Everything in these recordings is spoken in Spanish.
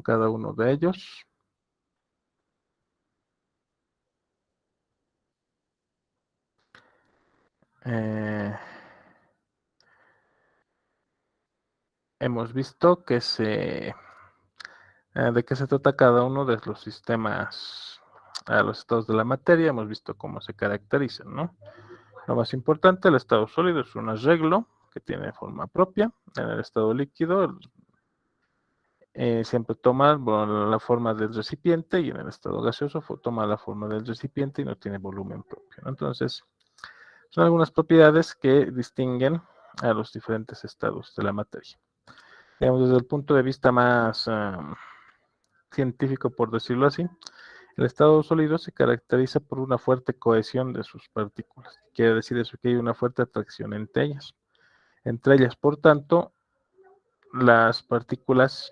cada uno de ellos. Hemos visto que de qué se trata cada uno de los sistemas, los estados de la materia. Hemos visto cómo se caracterizan, ¿no? Lo más importante, el estado sólido es un arreglo que tiene forma propia. En el estado líquido siempre toma la forma del recipiente, y en el estado gaseoso toma la forma del recipiente y no tiene volumen propio, ¿no? Entonces, son algunas propiedades que distinguen a los diferentes estados de la materia. Digamos, desde el punto de vista más científico, por decirlo así, el estado sólido se caracteriza por una fuerte cohesión de sus partículas. Quiere decir eso, que hay una fuerte atracción entre ellas. Por tanto, unas partículas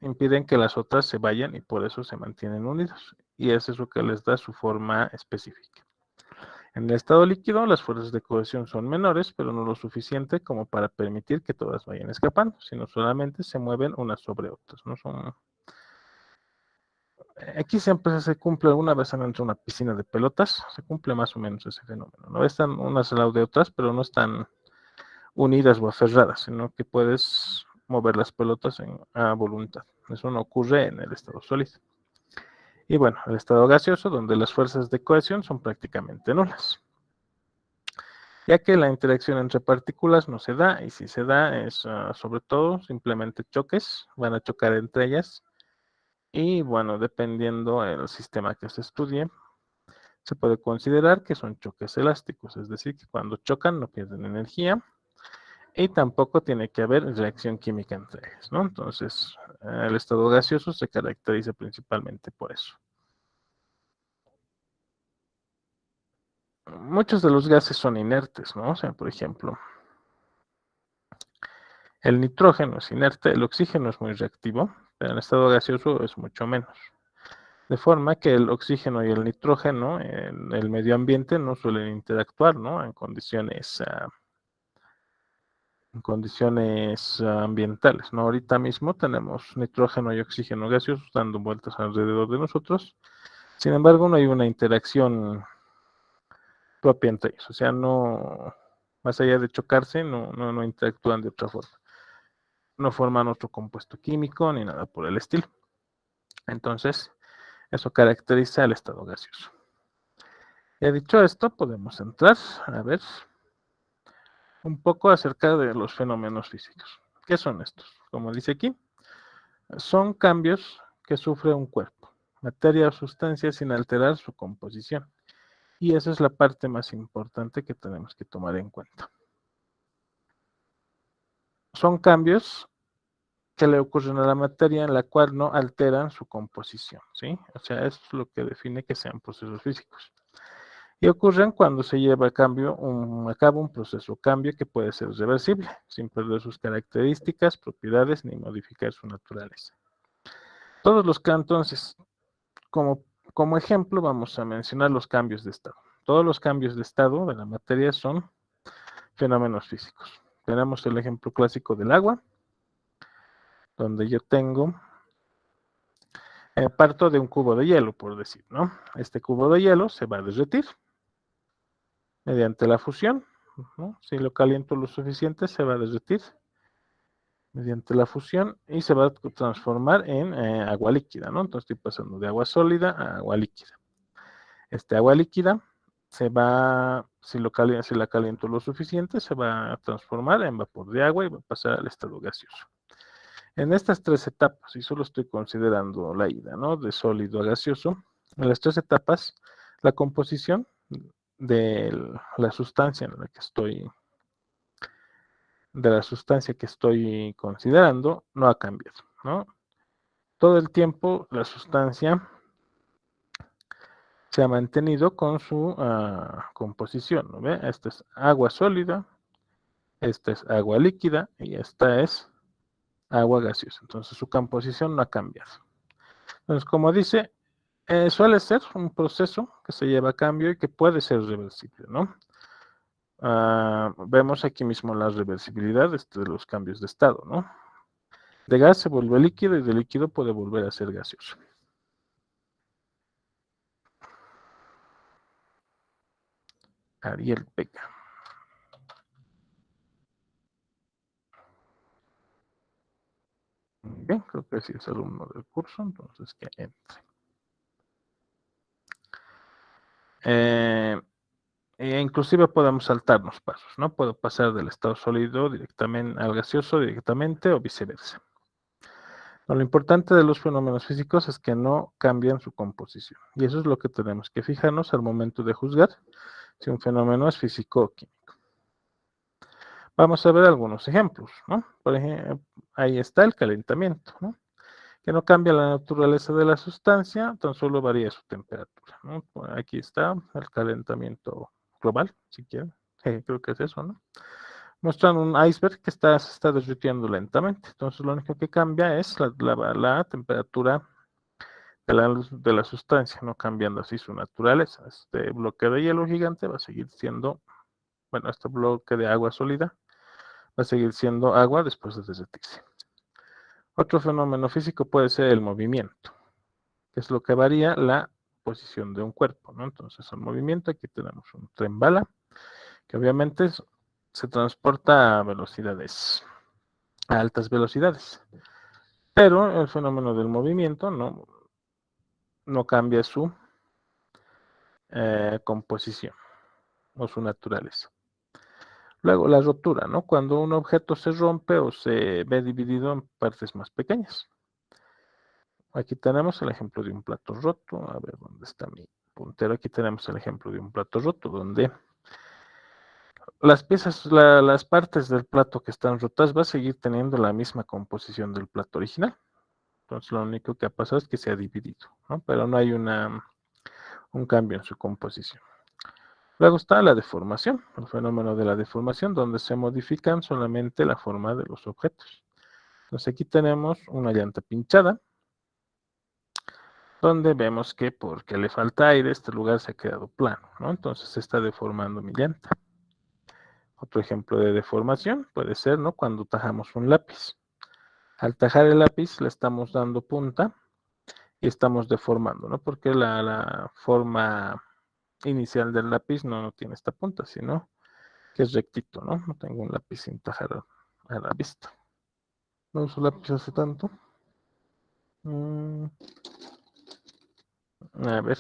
impiden que las otras se vayan y por eso se mantienen unidas. Y es eso que les da su forma específica. En el estado líquido, las fuerzas de cohesión son menores, pero no lo suficiente como para permitir que todas vayan escapando, sino solamente se mueven unas sobre otras. ¿No? Aquí siempre se cumple, alguna vez dentro de una piscina de pelotas, se cumple más o menos ese fenómeno. No están unas al lado de otras, pero no están unidas o aferradas, sino que puedes mover las pelotas a voluntad. Eso no ocurre en el estado sólido. Y bueno, el estado gaseoso, donde las fuerzas de cohesión son prácticamente nulas, ya que la interacción entre partículas no se da, y si se da es sobre todo simplemente choques, van a chocar entre ellas, y bueno, dependiendo del sistema que se estudie, se puede considerar que son choques elásticos, es decir, que cuando chocan no pierden energía, y tampoco tiene que haber reacción química entre ellas, ¿no? Entonces, el estado gaseoso se caracteriza principalmente por eso. Muchos de los gases son inertes, ¿no? O sea, por ejemplo, el nitrógeno es inerte, el oxígeno es muy reactivo, pero en estado gaseoso es mucho menos. De forma que el oxígeno y el nitrógeno en el medio ambiente no suelen interactuar, ¿no? En condiciones ambientales, ¿no? Ahorita mismo tenemos nitrógeno y oxígeno gaseosos dando vueltas alrededor de nosotros. Sin embargo, no hay una interacción propia entre ellos. O sea, no, más allá de chocarse, no interactúan de otra forma. No forman otro compuesto químico ni nada por el estilo. Entonces, eso caracteriza el estado gaseoso. Ya dicho esto, podemos entrar a ver un poco acerca de los fenómenos físicos. ¿Qué son estos? Como dice aquí, son cambios que sufre un cuerpo, materia o sustancia, sin alterar su composición. Y esa es la parte más importante que tenemos que tomar en cuenta. Son cambios que le ocurren a la materia en la cual no alteran su composición, ¿sí? O sea, eso es lo que define que sean procesos físicos. Y ocurren cuando se lleva a cabo un proceso cambio que puede ser reversible, sin perder sus características, propiedades, ni modificar su naturaleza. Entonces, como ejemplo, vamos a mencionar los cambios de estado. Todos los cambios de estado de la materia son fenómenos físicos. Tenemos el ejemplo clásico del agua, donde yo parto de un cubo de hielo, por decir, ¿no? Este cubo de hielo se va a derretir mediante la fusión, ¿no? Si lo caliento lo suficiente, se va a derretir mediante la fusión y se va a transformar en agua líquida, ¿no? Entonces estoy pasando de agua sólida a agua líquida. Este agua líquida si la caliento lo suficiente, se va a transformar en vapor de agua y va a pasar al estado gaseoso. En estas tres etapas, y solo estoy considerando la ida, ¿no? De sólido a gaseoso, en las tres etapas, la composición de la sustancia que estoy considerando no ha cambiado, ¿no? Todo el tiempo la sustancia se ha mantenido con su composición, ¿no ve? Esta es agua sólida, esta es agua líquida y esta es agua gaseosa. Entonces su composición no ha cambiado. Entonces, como dice, suele ser un proceso que se lleva a cambio y que puede ser reversible, ¿no? Vemos aquí mismo la reversibilidad de los cambios de estado, ¿no? De gas se vuelve líquido y de líquido puede volver a ser gaseoso. Ariel Peca. Bien, creo que sí es alumno del curso, entonces que entre. Inclusive podemos saltarnos pasos, ¿no? Puedo pasar del estado sólido directamente al gaseoso directamente o viceversa. Lo importante de los fenómenos físicos es que no cambian su composición. Y eso es lo que tenemos que fijarnos al momento de juzgar si un fenómeno es físico o químico. Vamos a ver algunos ejemplos, ¿no? Por ejemplo, ahí está el calentamiento, ¿no? Que no cambia la naturaleza de la sustancia, tan solo varía su temperatura, ¿no? Aquí está el calentamiento global, si quieren. Creo que es eso, ¿no? Muestran un iceberg que se está derritiendo lentamente. Entonces, lo único que cambia es la temperatura de la sustancia, no cambiando así su naturaleza. Este bloque de hielo gigante va a seguir siendo, bueno, este bloque de agua sólida va a seguir siendo agua después de derretirse. Otro fenómeno físico puede ser el movimiento, que es lo que varía la posición de un cuerpo, ¿no? Entonces, el movimiento, aquí tenemos un tren bala, que obviamente se transporta a velocidades, a altas velocidades. Pero el fenómeno del movimiento no cambia su composición o su naturaleza. Luego, la rotura, ¿no? Cuando un objeto se rompe o se ve dividido en partes más pequeñas. Aquí tenemos el ejemplo de un plato roto. A ver, ¿dónde está mi puntero? Aquí tenemos el ejemplo de un plato roto, donde las piezas, las partes del plato que están rotas va a seguir teniendo la misma composición del plato original. Entonces, lo único que ha pasado es que se ha dividido, ¿no? Pero no hay un cambio en su composición. Luego está la deformación, el fenómeno de la deformación, donde se modifican solamente la forma de los objetos. Entonces, aquí tenemos una llanta pinchada, donde vemos que porque le falta aire, este lugar se ha quedado plano, ¿no? Entonces, se está deformando mi llanta. Otro ejemplo de deformación puede ser, ¿no? Cuando tajamos un lápiz. Al tajar el lápiz le estamos dando punta y estamos deformando, ¿no? Porque la forma inicial del lápiz no tiene esta punta, sino que es rectito, ¿no? No tengo un lápiz sin tajar a la vista. No uso lápiz hace tanto. A ver,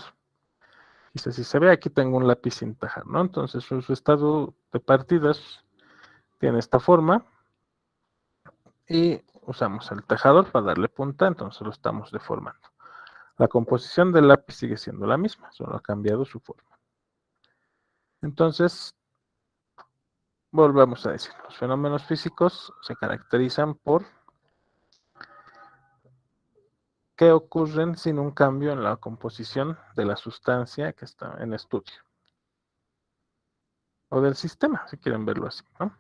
quizás si se ve, aquí tengo un lápiz sin tajar, ¿no? Entonces su estado de partidas tiene esta forma y usamos el tajador para darle punta, entonces lo estamos deformando. La composición del lápiz sigue siendo la misma, solo ha cambiado su forma. Entonces, volvamos a decir, los fenómenos físicos se caracterizan por que ocurren sin un cambio en la composición de la sustancia que está en estudio. O del sistema, si quieren verlo así, ¿no?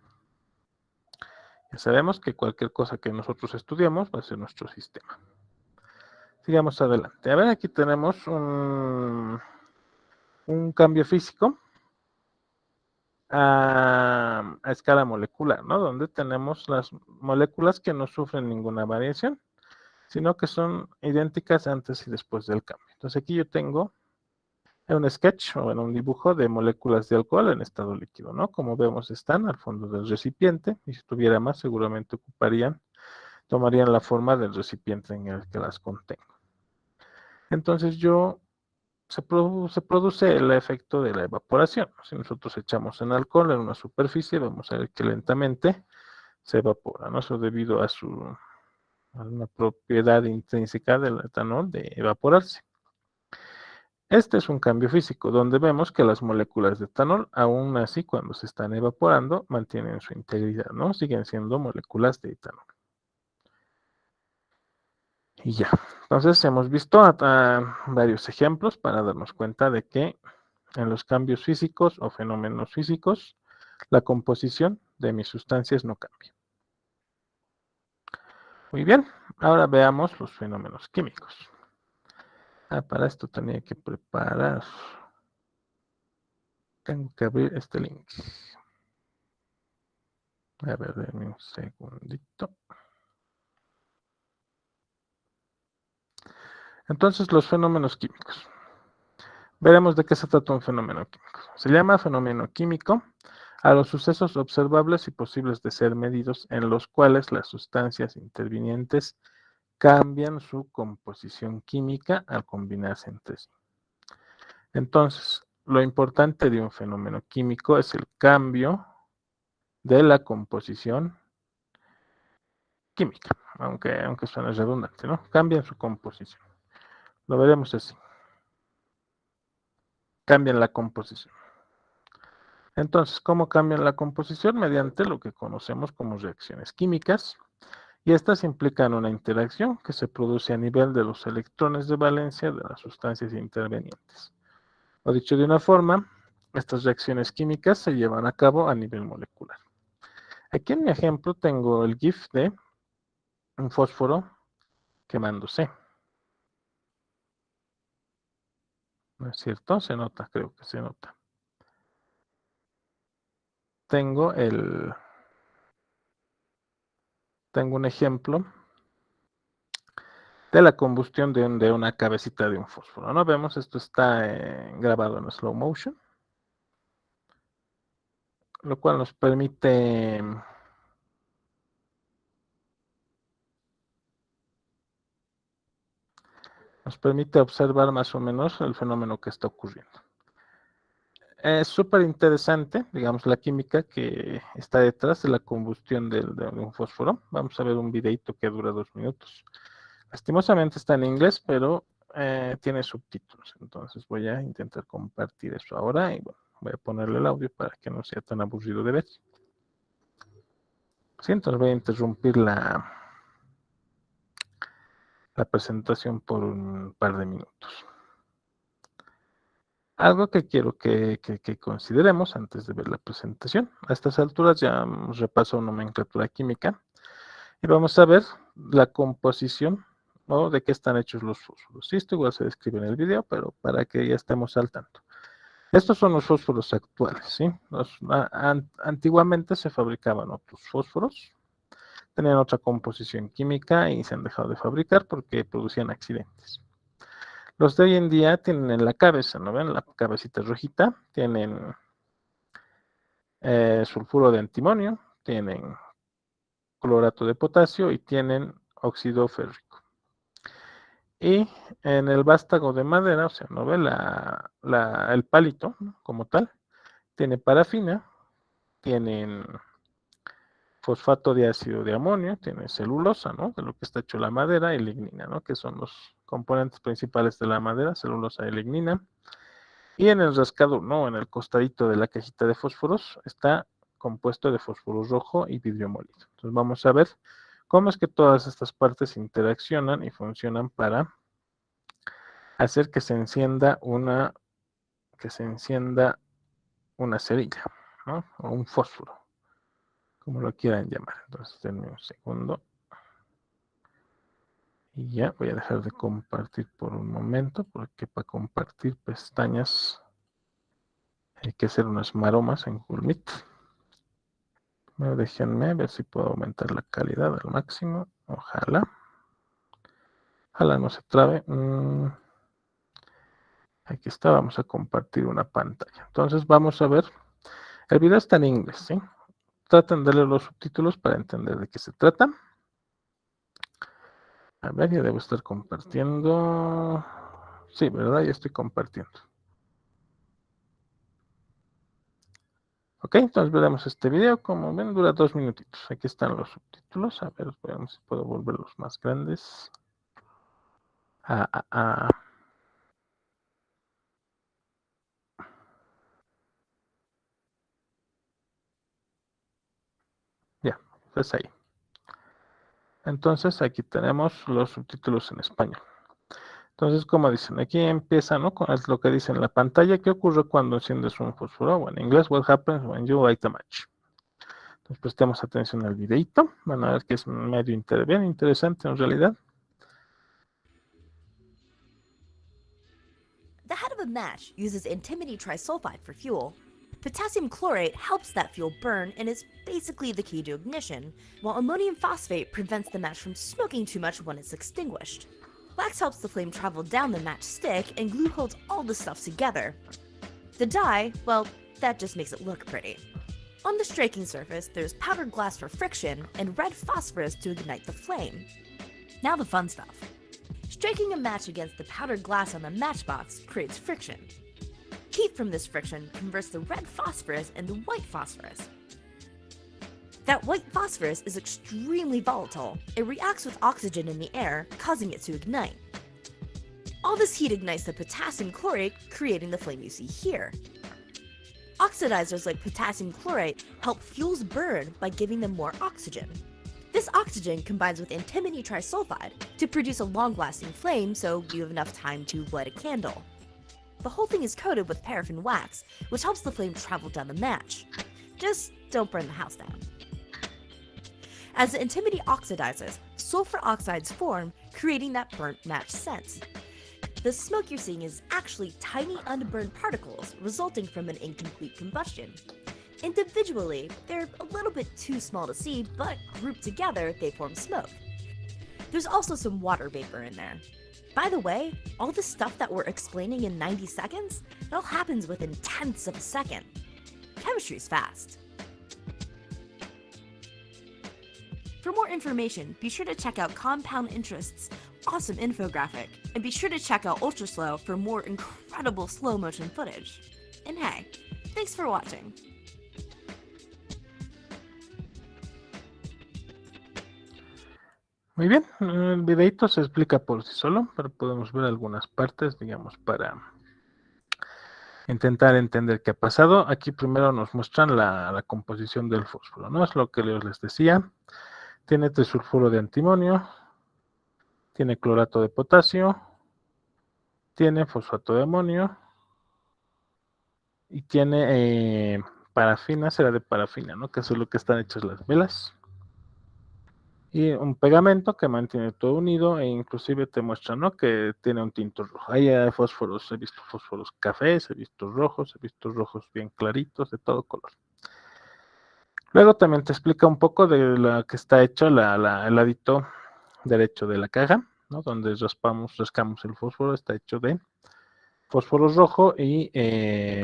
Ya sabemos que cualquier cosa que nosotros estudiamos va a ser nuestro sistema. Sigamos adelante. A ver, aquí tenemos un cambio físico a escala molecular, ¿no? Donde tenemos las moléculas que no sufren ninguna variación, sino que son idénticas antes y después del cambio. Entonces aquí yo tengo un sketch o un dibujo de moléculas de alcohol en estado líquido, ¿no? Como vemos están al fondo del recipiente y si tuviera más seguramente tomarían la forma del recipiente en el que las contengo. Entonces se produce el efecto de la evaporación. Si nosotros echamos en alcohol en una superficie, vamos a ver que lentamente se evapora, ¿no? Eso debido a una propiedad intrínseca del etanol de evaporarse. Este es un cambio físico, donde vemos que las moléculas de etanol, aún así cuando se están evaporando, mantienen su integridad, ¿no? Siguen siendo moléculas de etanol. Y ya, entonces hemos visto varios ejemplos para darnos cuenta de que en los cambios físicos o fenómenos físicos, la composición de mis sustancias no cambia. Muy bien, ahora veamos los fenómenos químicos. Para esto tenía que preparar. Tengo que abrir este link. A ver, denme un segundito. Entonces, los fenómenos químicos. Veremos de qué se trata un fenómeno químico. Se llama fenómeno químico a los sucesos observables y posibles de ser medidos en los cuales las sustancias intervinientes cambian su composición química al combinarse entre sí. Entonces, lo importante de un fenómeno químico es el cambio de la composición química, aunque suene redundante, ¿no? Cambian su composición. Lo veremos así. Cambian la composición. Entonces, ¿cómo cambian la composición? Mediante lo que conocemos como reacciones químicas, y estas implican una interacción que se produce a nivel de los electrones de valencia de las sustancias intervenientes. O dicho de una forma, estas reacciones químicas se llevan a cabo a nivel molecular. Aquí en mi ejemplo tengo el GIF de un fósforo quemándose. ¿No es cierto? Se nota, creo que se nota. Tengo un ejemplo de la combustión de una cabecita de un fósforo, ¿no? Vemos, esto está grabado en slow motion, lo cual nos permite observar más o menos el fenómeno que está ocurriendo. Es súper interesante, digamos, la química que está detrás de la combustión de un fósforo. Vamos a ver un videito que dura 2 minutos. Lastimosamente está en inglés, pero tiene subtítulos. Entonces voy a intentar compartir eso ahora y bueno, voy a ponerle el audio para que no sea tan aburrido de ver. Sí, entonces voy a interrumpir la presentación por un par de minutos. Algo que quiero que consideremos antes de ver la presentación. A estas alturas ya hemos repasado nomenclatura química y vamos a ver la composición o de qué están hechos los fósforos. Esto igual se describe en el video, pero para que ya estemos al tanto. Estos son los fósforos actuales, ¿sí? Antiguamente se fabricaban otros fósforos, tenían otra composición química y se han dejado de fabricar porque producían accidentes. Los de hoy en día tienen en la cabeza, ¿no ven? La cabecita rojita, tienen sulfuro de antimonio, tienen clorato de potasio y tienen óxido férrico. Y en el vástago de madera, o sea, ¿no ve? El palito, ¿no? Como tal, tiene parafina, tienen fosfato de ácido de amonio, tiene celulosa, ¿no? De lo que está hecho la madera, y lignina, ¿no? Que son los componentes principales de la madera, celulosa y lignina. Y en el rascador, ¿no? En el costadito de la cajita de fósforos, está compuesto de fósforo rojo y vidrio molido. Entonces vamos a ver cómo es que todas estas partes interaccionan y funcionan para hacer que se encienda una cerilla, ¿no? O un fósforo, como lo quieran llamar. Entonces denme un segundo. Y ya voy a dejar de compartir por un momento, porque para compartir pestañas hay que hacer unas maromas en Google Meet. Déjenme ver si puedo aumentar la calidad al máximo. Ojalá no se trabe. Aquí está, vamos a compartir una pantalla. Entonces vamos a ver. El video está en inglés, ¿sí? Traten de leer los subtítulos para entender de qué se trata. A ver, ya debo estar compartiendo. Sí, ¿verdad? Ya estoy compartiendo. Ok, entonces veremos este video. Como ven, dura 2 minutitos. Aquí están los subtítulos. A ver, veamos si puedo volverlos más grandes. Ya, pues ahí. Entonces aquí tenemos los subtítulos en español. Entonces, como dicen, aquí empieza, ¿no? Con lo que dice en la pantalla. ¿Qué ocurre cuando enciendes un fósforo? O en inglés, what happens when you light a match. Entonces, prestemos atención al videito. Van a ver que es medio bien interesante en realidad. The head of a match uses antimony trisulfide for fuel. Potassium chlorate helps that fuel burn and is basically the key to ignition, while ammonium phosphate prevents the match from smoking too much when it's extinguished. Wax helps the flame travel down the matchstick, and glue holds all the stuff together. The dye, well, that just makes it look pretty. On the striking surface, there's powdered glass for friction and red phosphorus to ignite the flame. Now the fun stuff. Striking a match against the powdered glass on the matchbox creates friction. Heat from this friction converts the red phosphorus into white phosphorus. That white phosphorus is extremely volatile. It reacts with oxygen in the air, causing it to ignite. All this heat ignites the potassium chlorate, creating the flame you see here. Oxidizers like potassium chlorate help fuels burn by giving them more oxygen. This oxygen combines with antimony trisulfide to produce a long-lasting flame, so you have enough time to light a candle. The whole thing is coated with paraffin wax, which helps the flame travel down the match. Just don't burn the house down. As the antimony oxidizes, sulfur oxides form, creating that burnt match scent. The smoke you're seeing is actually tiny unburned particles resulting from an incomplete combustion. Individually, they're a little bit too small to see, but grouped together, they form smoke. There's also some water vapor in there. By the way, all the stuff that we're explaining in 90 seconds, it all happens within tenths of a second. Chemistry's fast. For more information, be sure to check out Compound Interest's awesome infographic, and be sure to check out Ultraslow for more incredible slow motion footage. And hey, thanks for watching. Muy bien, el videito se explica por sí solo, pero podemos ver algunas partes, digamos, para intentar entender qué ha pasado. Aquí primero nos muestran la composición del fósforo, ¿no? Es lo que yo les decía. Tiene trisulfuro de antimonio, tiene clorato de potasio, tiene fosfato de amonio y tiene parafina, cera de parafina, ¿no? Que es lo que están hechas las velas. Y un pegamento que mantiene todo unido e inclusive te muestra, ¿no? Que tiene un tinto rojo. Ahí hay fósforos, he visto fósforos cafés, he visto rojos bien claritos, de todo color. Luego también te explica un poco de lo que está hecho el ladito derecho de la caja, ¿no? Donde rascamos el fósforo, está hecho de fósforo rojo y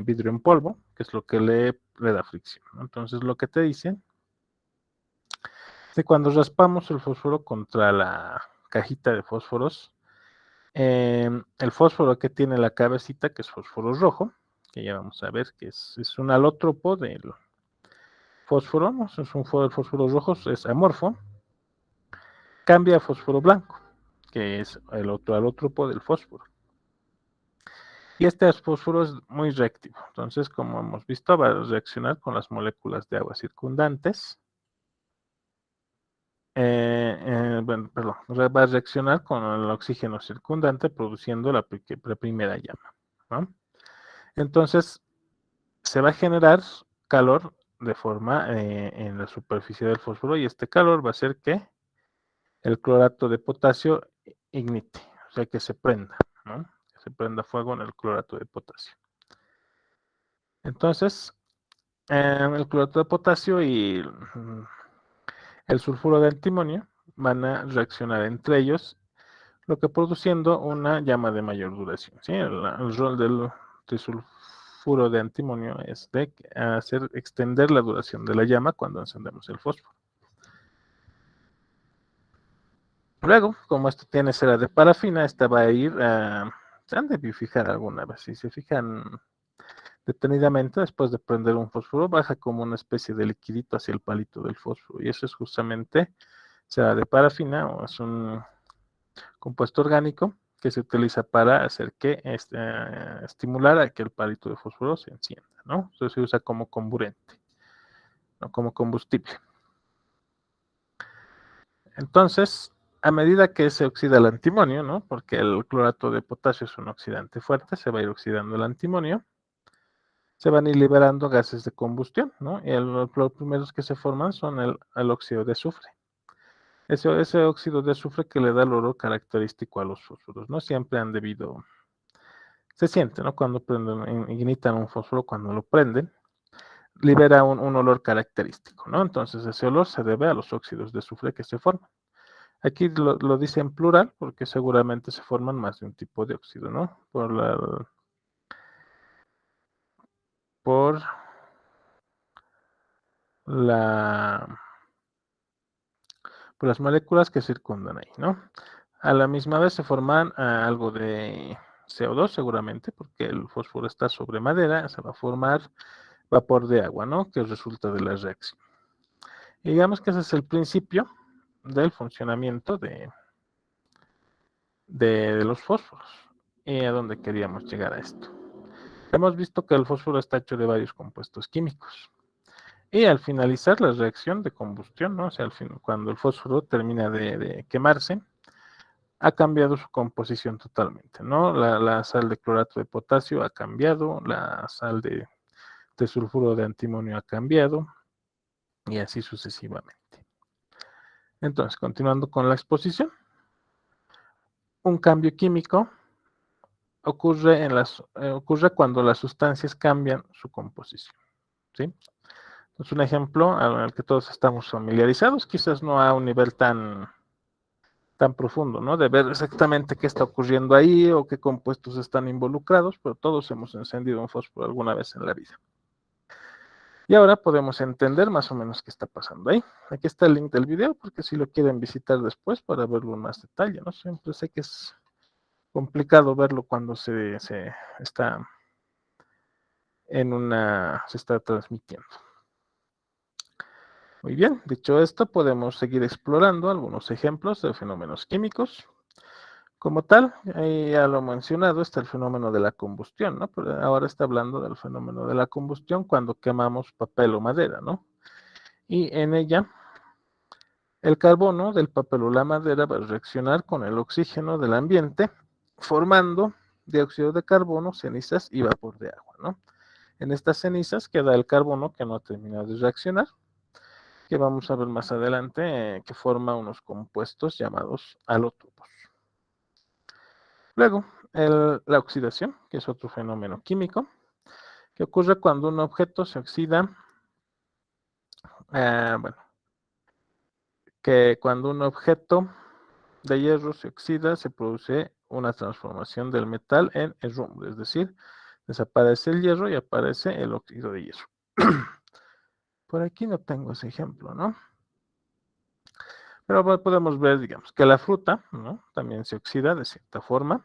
vidrio en polvo, que es lo que le da fricción, ¿no? Entonces lo que te dice es que cuando raspamos el fósforo contra la cajita de fósforos, el fósforo que tiene la cabecita, que es fósforo rojo, que ya vamos a ver que es un alótropo del fósforo, ¿no? Es un fósforo rojo, es amorfo, cambia a fósforo blanco, que es el otro alótropo del fósforo. Y este fósforo es muy reactivo, entonces como hemos visto va a reaccionar con las moléculas de agua circundantes. Va a reaccionar con el oxígeno circundante produciendo la primera llama, ¿no? Entonces se va a generar calor de forma en la superficie del fósforo y este calor va a hacer que el clorato de potasio ignite, o sea que se prenda, ¿no? Que se prenda fuego en el clorato de potasio. Entonces, el clorato de potasio y el sulfuro de antimonio van a reaccionar entre ellos, lo que produciendo una llama de mayor duración, ¿sí? El rol del sulfuro de antimonio es de hacer extender la duración de la llama cuando encendemos el fósforo. Luego, como esto tiene cera de parafina, esta va a ir se han de fijar alguna vez, si se fijan detenidamente, después de prender un fósforo, baja como una especie de liquidito hacia el palito del fósforo, y eso es justamente cera de parafina, o es un compuesto orgánico que se utiliza para hacer que estimular a que el palito de fósforo se encienda, ¿no? Eso se usa como comburente, no como combustible. Entonces, a medida que se oxida el antimonio, ¿no? Porque el clorato de potasio es un oxidante fuerte, se va a ir oxidando el antimonio, se van a ir liberando gases de combustión, ¿no? Y los primeros que se forman son el óxido de azufre. Ese óxido de azufre que le da el olor característico a los fósforos, ¿no? Siempre han debido, se siente, ¿no? Cuando ignitan un fósforo, cuando lo prenden, libera un olor característico, ¿no? Entonces ese olor se debe a los óxidos de azufre que se forman. Aquí lo dice en plural porque seguramente se forman más de un tipo de óxido, ¿no? Por las moléculas que circundan ahí, ¿no? A la misma vez se forman algo de CO2 seguramente, porque el fósforo está sobre madera, se va a formar vapor de agua, ¿no? Que resulta de la reacción. Y digamos que ese es el principio del funcionamiento de los fósforos. ¿Y a dónde queríamos llegar a esto? Hemos visto que el fósforo está hecho de varios compuestos químicos. Y al finalizar la reacción de combustión, ¿no? O sea, cuando el fósforo termina de quemarse, ha cambiado su composición totalmente, ¿no? La sal de clorato de potasio ha cambiado, la sal de sulfuro de antimonio ha cambiado, y así sucesivamente. Entonces, continuando con la exposición, un cambio químico ocurre cuando las sustancias cambian su composición, ¿sí? Es un ejemplo al que todos estamos familiarizados, quizás no a un nivel tan profundo, ¿no? De ver exactamente qué está ocurriendo ahí o qué compuestos están involucrados, pero todos hemos encendido un fósforo alguna vez en la vida. Y ahora podemos entender más o menos qué está pasando ahí. Aquí está el link del video, porque si lo quieren visitar después para verlo en más detalle, ¿no? Siempre sé que es complicado verlo cuando se está se está transmitiendo. Muy bien, dicho esto, podemos seguir explorando algunos ejemplos de fenómenos químicos. Como tal, ya lo he mencionado, está el fenómeno de la combustión, ¿no? Pero ahora está hablando del fenómeno de la combustión cuando quemamos papel o madera, ¿no? Y en ella, el carbono del papel o la madera va a reaccionar con el oxígeno del ambiente, formando dióxido de carbono, cenizas y vapor de agua, ¿no? En estas cenizas queda el carbono que no ha terminado de reaccionar, que vamos a ver más adelante, que forma unos compuestos llamados alótropos. Luego, la oxidación, que es otro fenómeno químico, que ocurre cuando un objeto se oxida, que cuando un objeto de hierro se oxida, se produce una transformación del metal en herrumbre, es decir, desaparece el hierro y aparece el óxido de hierro. Por aquí no tengo ese ejemplo, ¿no? Pero podemos ver, digamos, que la fruta, ¿no? También se oxida de cierta forma.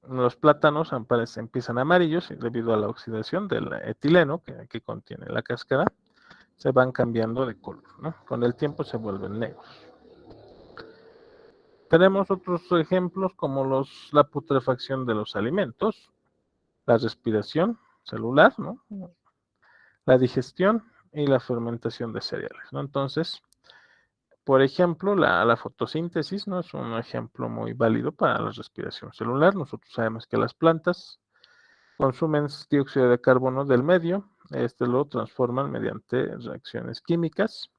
Los plátanos empiezan amarillos debido a la oxidación del etileno que contiene la cáscara, se van cambiando de color, ¿no? Con el tiempo se vuelven negros. Tenemos otros ejemplos como la putrefacción de los alimentos, la respiración celular, ¿no? La digestión y la fermentación de cereales, ¿no? Entonces, por ejemplo, la fotosíntesis, ¿no? Es un ejemplo muy válido para la respiración celular. Nosotros sabemos que las plantas consumen dióxido de carbono del medio, lo transforman mediante reacciones químicas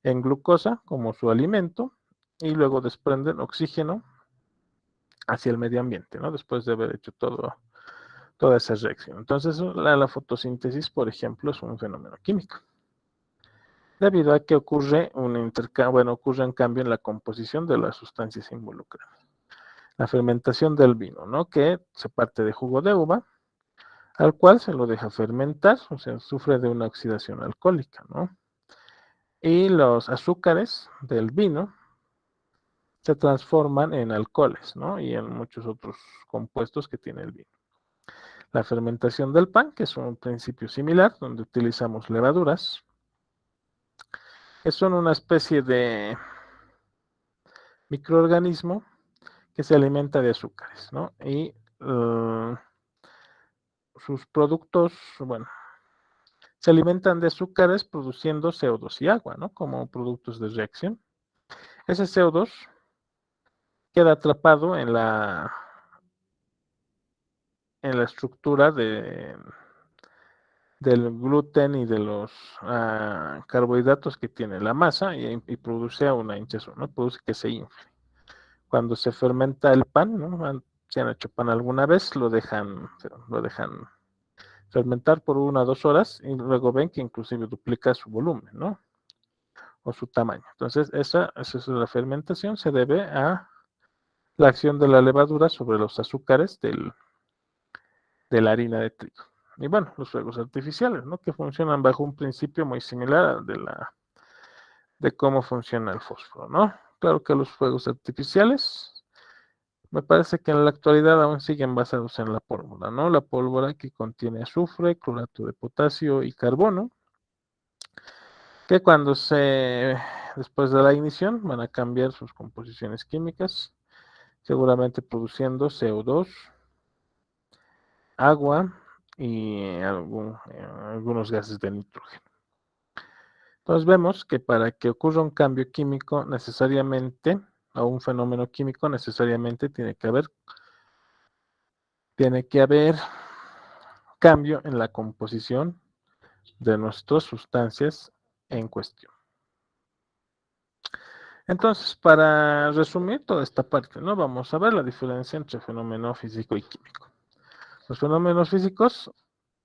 en glucosa como su alimento y luego desprenden oxígeno hacia el medio ambiente, ¿no? Después de haber hecho toda esa reacción. Entonces, la fotosíntesis, por ejemplo, es un fenómeno químico, debido a que ocurre un cambio en la composición de las sustancias involucradas. La fermentación del vino, ¿no? Que se parte de jugo de uva, al cual se lo deja fermentar, o sea, sufre de una oxidación alcohólica, ¿no? Y los azúcares del vino se transforman en alcoholes, ¿no? Y en muchos otros compuestos que tiene el vino. La fermentación del pan, que es un principio similar, donde utilizamos levaduras, que son una especie de microorganismo que se alimenta de azúcares, ¿no? Y sus productos, bueno, se alimentan de azúcares produciendo CO2 y agua, ¿no? Como productos de reacción. Ese CO2 queda atrapado en la estructura del gluten y de los carbohidratos que tiene la masa y produce una hinchazón, ¿no? Produce que se infle. Cuando se fermenta el pan, ¿no? Si han hecho pan alguna vez, lo dejan fermentar por 1 o 2 horas y luego ven que inclusive duplica su volumen, ¿no? o su tamaño. Entonces, esa es la fermentación, se debe a la acción de la levadura sobre los azúcares de la harina de trigo. Y bueno, los fuegos artificiales, ¿no? Que funcionan bajo un principio muy similar al de cómo funciona el fósforo, ¿no? Claro que los fuegos artificiales, me parece que en la actualidad aún siguen basados en la pólvora, ¿no? La pólvora que contiene azufre, clorato de potasio y carbono, que después de la ignición, van a cambiar sus composiciones químicas, seguramente produciendo CO2, agua y algunos gases de nitrógeno. Entonces vemos que para que ocurra un cambio químico necesariamente, o un fenómeno químico necesariamente tiene que haber cambio en la composición de nuestras sustancias en cuestión. Entonces, para resumir toda esta parte, ¿no? Vamos a ver la diferencia entre fenómeno físico y químico. Los fenómenos físicos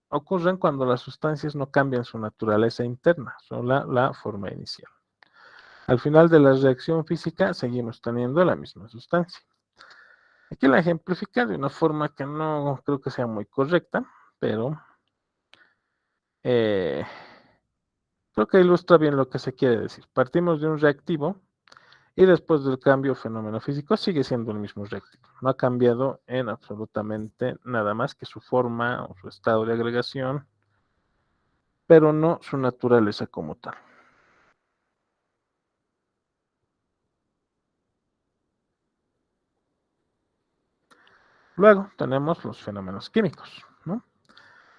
ocurren cuando las sustancias no cambian su naturaleza interna, solo la forma inicial. Al final de la reacción física seguimos teniendo la misma sustancia. Aquí la ejemplifica de una forma que no creo que sea muy correcta, pero creo que ilustra bien lo que se quiere decir. Partimos de un reactivo y después del cambio fenómeno físico sigue siendo el mismo reactivo. No ha cambiado en absolutamente nada más que su forma o su estado de agregación, pero no su naturaleza como tal. Luego tenemos los fenómenos químicos, ¿no?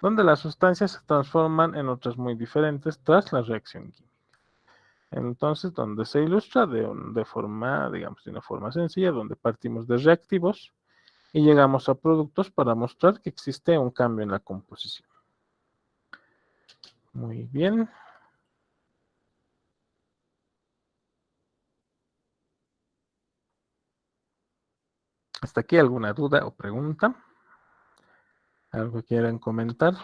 Donde las sustancias se transforman en otras muy diferentes tras la reacción química. Entonces, donde se ilustra de forma, digamos, de una forma sencilla, donde partimos de reactivos y llegamos a productos para mostrar que existe un cambio en la composición. Muy bien. ¿Hasta aquí alguna duda o pregunta? ¿Algo que quieran comentar?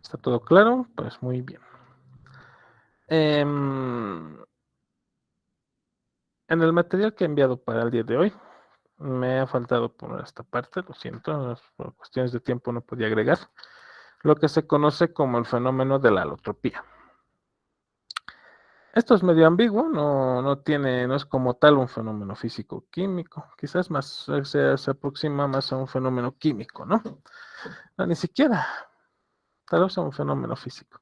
¿Está todo claro? Pues muy bien. En el material que he enviado para el día de hoy, me ha faltado poner esta parte, lo siento, por cuestiones de tiempo no podía agregar, lo que se conoce como el fenómeno de la alotropía. Esto es medio ambiguo, no es como tal un fenómeno físico-químico, quizás más se aproxima más a un fenómeno químico, ¿no? No, ni siquiera, tal vez a un fenómeno físico.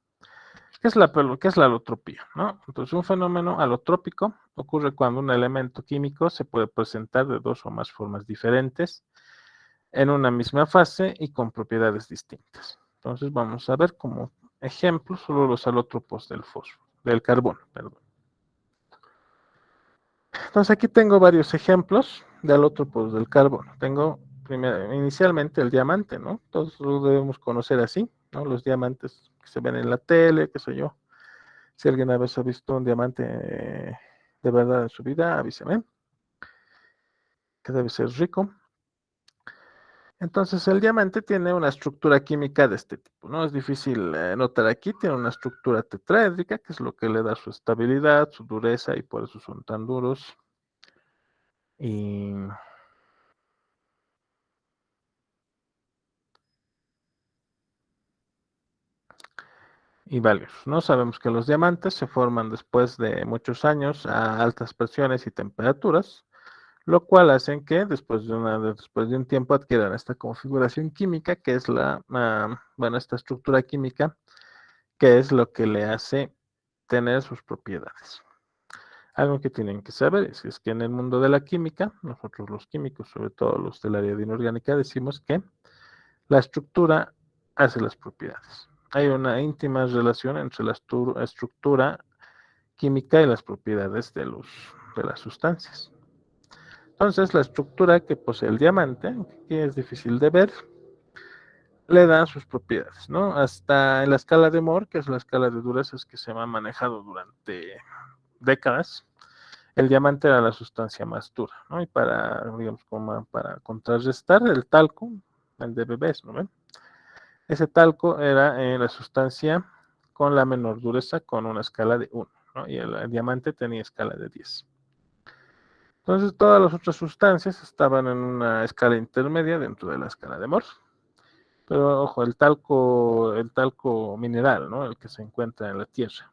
¿Qué es la alotropía? ¿No? Entonces, un fenómeno alotrópico ocurre cuando un elemento químico se puede presentar de dos o más formas diferentes en una misma fase y con propiedades distintas. Entonces, vamos a ver como ejemplo solo los alótropos del carbono, perdón. Entonces, aquí tengo varios ejemplos de alótropos del carbono. Tengo inicialmente el diamante, ¿no? Todos lo debemos conocer así, ¿no? Los diamantes que se ven en la tele, qué sé yo. Si alguien ha visto un diamante de verdad en su vida, avíseme, que debe ser rico. Entonces, el diamante tiene una estructura química de este tipo, ¿no? Es difícil notar aquí, tiene una estructura tetraédrica, que es lo que le da su estabilidad, su dureza, y por eso son tan duros. Y valiosos, ¿no? Sabemos que los diamantes se forman después de muchos años a altas presiones y temperaturas, lo cual hacen que después de un tiempo adquieran esta configuración química, que es esta estructura química, que es lo que le hace tener sus propiedades. Algo que tienen que saber es que en el mundo de la química, nosotros los químicos, sobre todo los del área de inorgánica, decimos que la estructura hace las propiedades. Hay una íntima relación entre la estructura química y las propiedades de las sustancias. Entonces, la estructura que posee el diamante, que es difícil de ver, le da sus propiedades, ¿no? Hasta en la escala de Mohs, que es la escala de durezas que se ha manejado durante décadas, el diamante era la sustancia más dura, ¿no? Y para contrarrestar el talco, el de bebés, ¿no ven? Ese talco era la sustancia con la menor dureza con una escala de 1, ¿no? Y el diamante tenía escala de 10. Entonces todas las otras sustancias estaban en una escala intermedia dentro de la escala de Mohs. Pero ojo, el talco mineral, ¿no? El que se encuentra en la Tierra,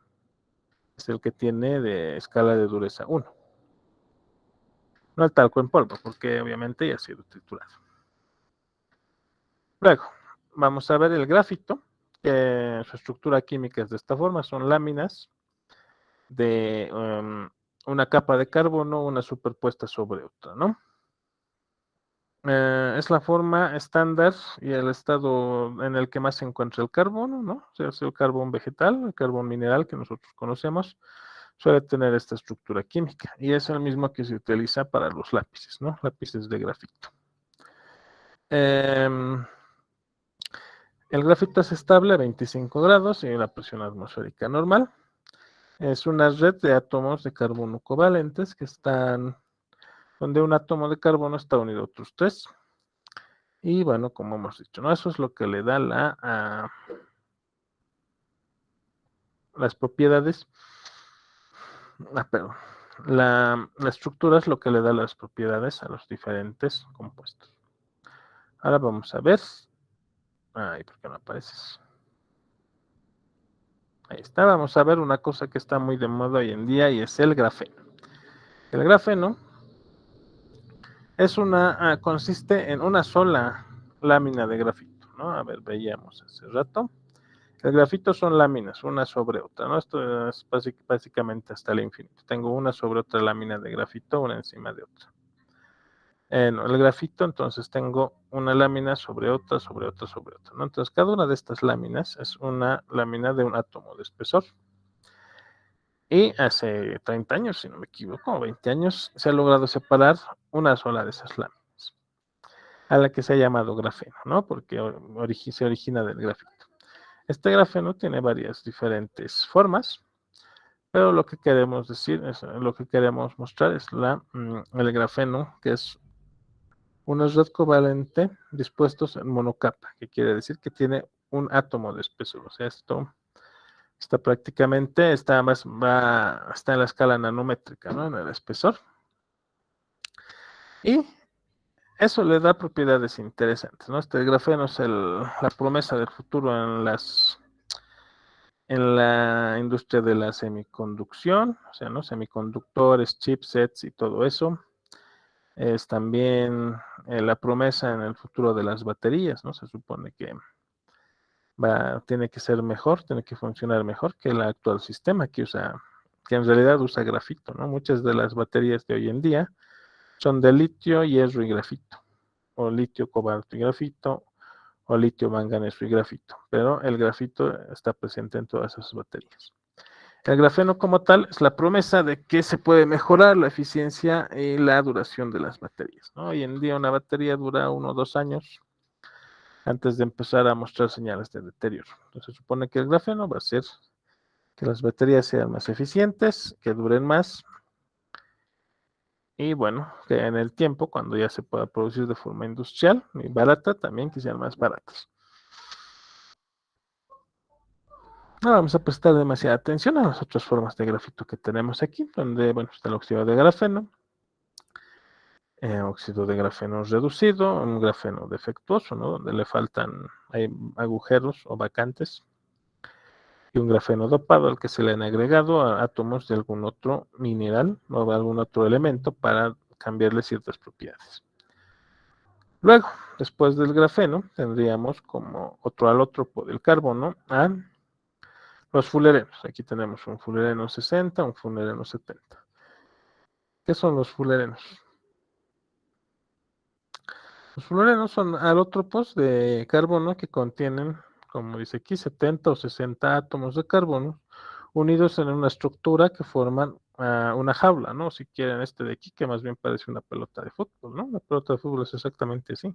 es el que tiene de escala de dureza 1. No el talco en polvo, porque obviamente ya ha sido triturado. Luego, vamos a ver el grafito, que su estructura química es de esta forma, son láminas de una capa de carbono, una superpuesta sobre otra, ¿no? Es la forma estándar y el estado en el que más se encuentra el carbono, ¿no? O sea, es el carbón vegetal, el carbón mineral que nosotros conocemos, suele tener esta estructura química y es el mismo que se utiliza para los lápices, ¿no? Lápices de grafito. El grafito es estable a 25 grados y la presión atmosférica normal. Es una red de átomos de carbono covalentes que están, donde un átomo de carbono está unido a otros 3. Y bueno, como hemos dicho, ¿no? Eso es lo que le da las propiedades. Perdón. La estructura es lo que le da las propiedades a los diferentes compuestos. Ahora vamos a ver. Ay, ¿por qué no apareces? Ahí está, vamos a ver una cosa que está muy de moda hoy en día y es el grafeno. El grafeno es consiste en una sola lámina de grafito, ¿no? A ver, veíamos hace rato. El grafito son láminas, una sobre otra, ¿no? Esto es básicamente hasta el infinito. Tengo una sobre otra lámina de grafito, una encima de otra. No, el grafito, entonces tengo una lámina sobre otra, sobre otra, sobre otra, ¿no? Entonces, cada una de estas láminas es una lámina de un átomo de espesor. Y hace 30 años, si no me equivoco, 20 años, se ha logrado separar una sola de esas láminas, a la que se ha llamado grafeno, ¿no? Porque se origina del grafito. Este grafeno tiene varias diferentes formas, pero lo que queremos decir, lo que queremos mostrar es el grafeno, que es una red covalente dispuestos en monocapa, que quiere decir que tiene un átomo de espesor. O sea, esto está prácticamente, está en la escala nanométrica, ¿no? En el espesor. Y eso le da propiedades interesantes, ¿no? Este grafeno es la promesa del futuro en la industria de la semiconducción, o sea, ¿no? Semiconductores, chipsets y todo eso. Es también la promesa en el futuro de las baterías, ¿no? Se supone que tiene que ser mejor, tiene que funcionar mejor que el actual sistema que en realidad usa grafito, ¿no? Muchas de las baterías de hoy en día son de litio, hierro y grafito, o litio, cobalto y grafito, o litio, manganeso y grafito, pero el grafito está presente en todas esas baterías. El grafeno como tal es la promesa de que se puede mejorar la eficiencia y la duración de las baterías, ¿no? Hoy en día una batería dura 1 o 2 años antes de empezar a mostrar señales de deterioro. Entonces se supone que el grafeno va a hacer que las baterías sean más eficientes, que duren más y bueno, que en el tiempo, cuando ya se pueda producir de forma industrial y barata, también que sean más baratas. No vamos a prestar demasiada atención a las otras formas de grafito que tenemos aquí, donde, bueno, está el óxido de grafeno, óxido de grafeno reducido, un grafeno defectuoso, ¿no? Donde hay agujeros o vacantes, y un grafeno dopado al que se le han agregado átomos de algún otro mineral o de algún otro elemento para cambiarle ciertas propiedades. Luego, después del grafeno, tendríamos como otro alótropo del carbono a los fulerenos. Aquí tenemos un fulereno 60, un fulereno 70. ¿Qué son los fulerenos? Los fulerenos son alótropos de carbono que contienen, como dice aquí, 70 o 60 átomos de carbono unidos en una estructura que forman una jaula, ¿no? Si quieren este de aquí, que más bien parece una pelota de fútbol, ¿no? La pelota de fútbol es exactamente así.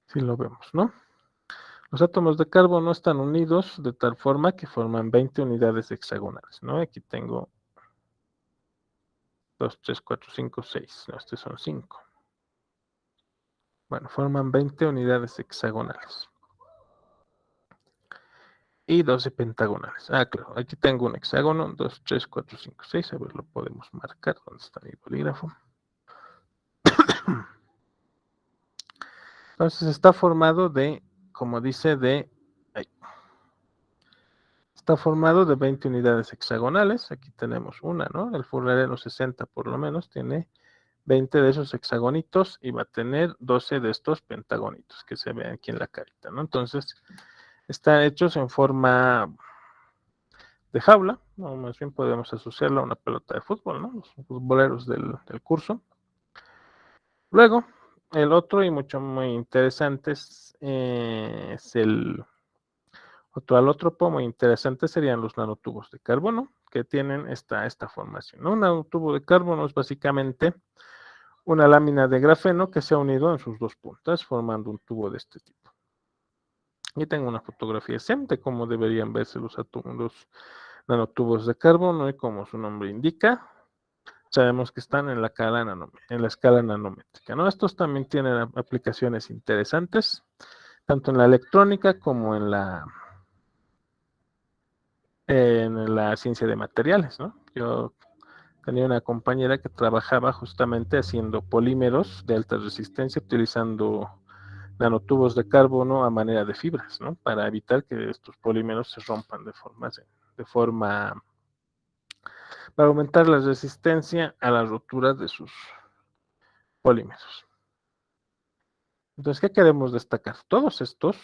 Si lo vemos, ¿no? Los átomos de carbono están unidos de tal forma que forman 20 unidades hexagonales, ¿no? Aquí tengo 2, 3, 4, 5, 6. No, estos son 5. Bueno, forman 20 unidades hexagonales. Y 12 pentagonales. Ah, claro, aquí tengo un hexágono, 2, 3, 4, 5, 6. A ver, lo podemos marcar. ¿Dónde está mi bolígrafo? Entonces está formado de, como dice, está formado de 20 unidades hexagonales. Aquí tenemos una, ¿no? El fullereno 60 por lo menos tiene 20 de esos hexagonitos y va a tener 12 de estos pentagonitos que se ven aquí en la carita, ¿no? Entonces están hechos en forma de jaula, o más bien podemos asociarlo a una pelota de fútbol, ¿no? Los futboleros del curso. Luego, el otro y mucho muy interesante es el otro alótropo muy interesante serían los nanotubos de carbono que tienen esta formación, ¿no? Un nanotubo de carbono es básicamente una lámina de grafeno que se ha unido en sus dos puntas formando un tubo de este tipo. Y tengo una fotografía SEM de cómo deberían verse los nanotubos de carbono y como su nombre indica, sabemos que están en la escala nanométrica, ¿no? Estos también tienen aplicaciones interesantes, tanto en la electrónica como en la ciencia de materiales, ¿no? Yo tenía una compañera que trabajaba justamente haciendo polímeros de alta resistencia utilizando nanotubos de carbono a manera de fibras, ¿no? Para evitar que estos polímeros se rompan para aumentar la resistencia a la rotura de sus polímeros. Entonces, ¿qué queremos destacar? Todos estos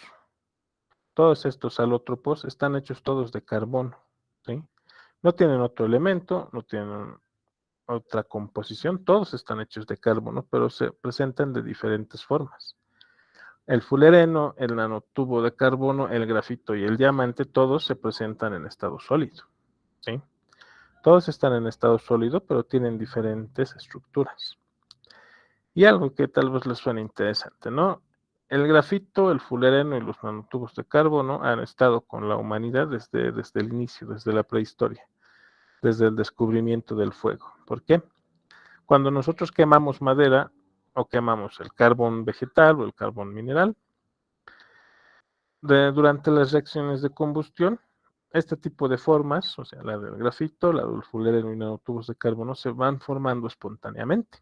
alótropos están hechos todos de carbono, ¿sí? No tienen otro elemento, no tienen otra composición, todos están hechos de carbono, pero se presentan de diferentes formas. El fullereno, el nanotubo de carbono, el grafito y el diamante, todos se presentan en estado sólido, ¿sí? Todos están en estado sólido, pero tienen diferentes estructuras. Y algo que tal vez les suene interesante, ¿no? El grafito, el fullereno y los nanotubos de carbono han estado con la humanidad desde el inicio, desde la prehistoria, desde el descubrimiento del fuego. ¿Por qué? Cuando nosotros quemamos madera o quemamos el carbón vegetal o el carbón mineral, durante las reacciones de combustión, este tipo de formas, o sea, la del grafito, la del fullereno y nanotubos de carbono, se van formando espontáneamente.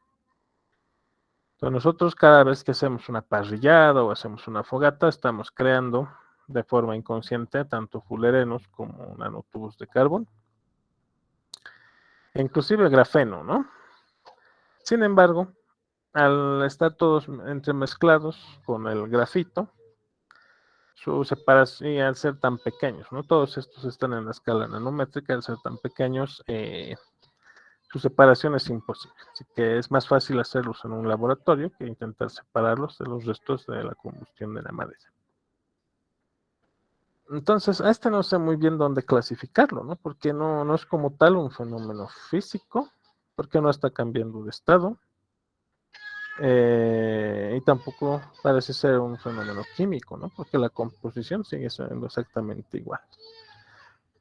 Entonces nosotros cada vez que hacemos una parrillada o hacemos una fogata, estamos creando de forma inconsciente tanto fullerenos como nanotubos de carbono, e inclusive grafeno, ¿no? Sin embargo, al estar todos entremezclados con el grafito, su separación, y al ser tan pequeños, ¿no? Todos estos están en la escala nanométrica, al ser tan pequeños, su separación es imposible. Así que es más fácil hacerlos en un laboratorio que intentar separarlos de los restos de la combustión de la madera. Entonces, a este no sé muy bien dónde clasificarlo, ¿no? Porque no es como tal un fenómeno físico, porque no está cambiando de estado, y tampoco parece ser un fenómeno químico, ¿no? Porque la composición sigue siendo exactamente igual.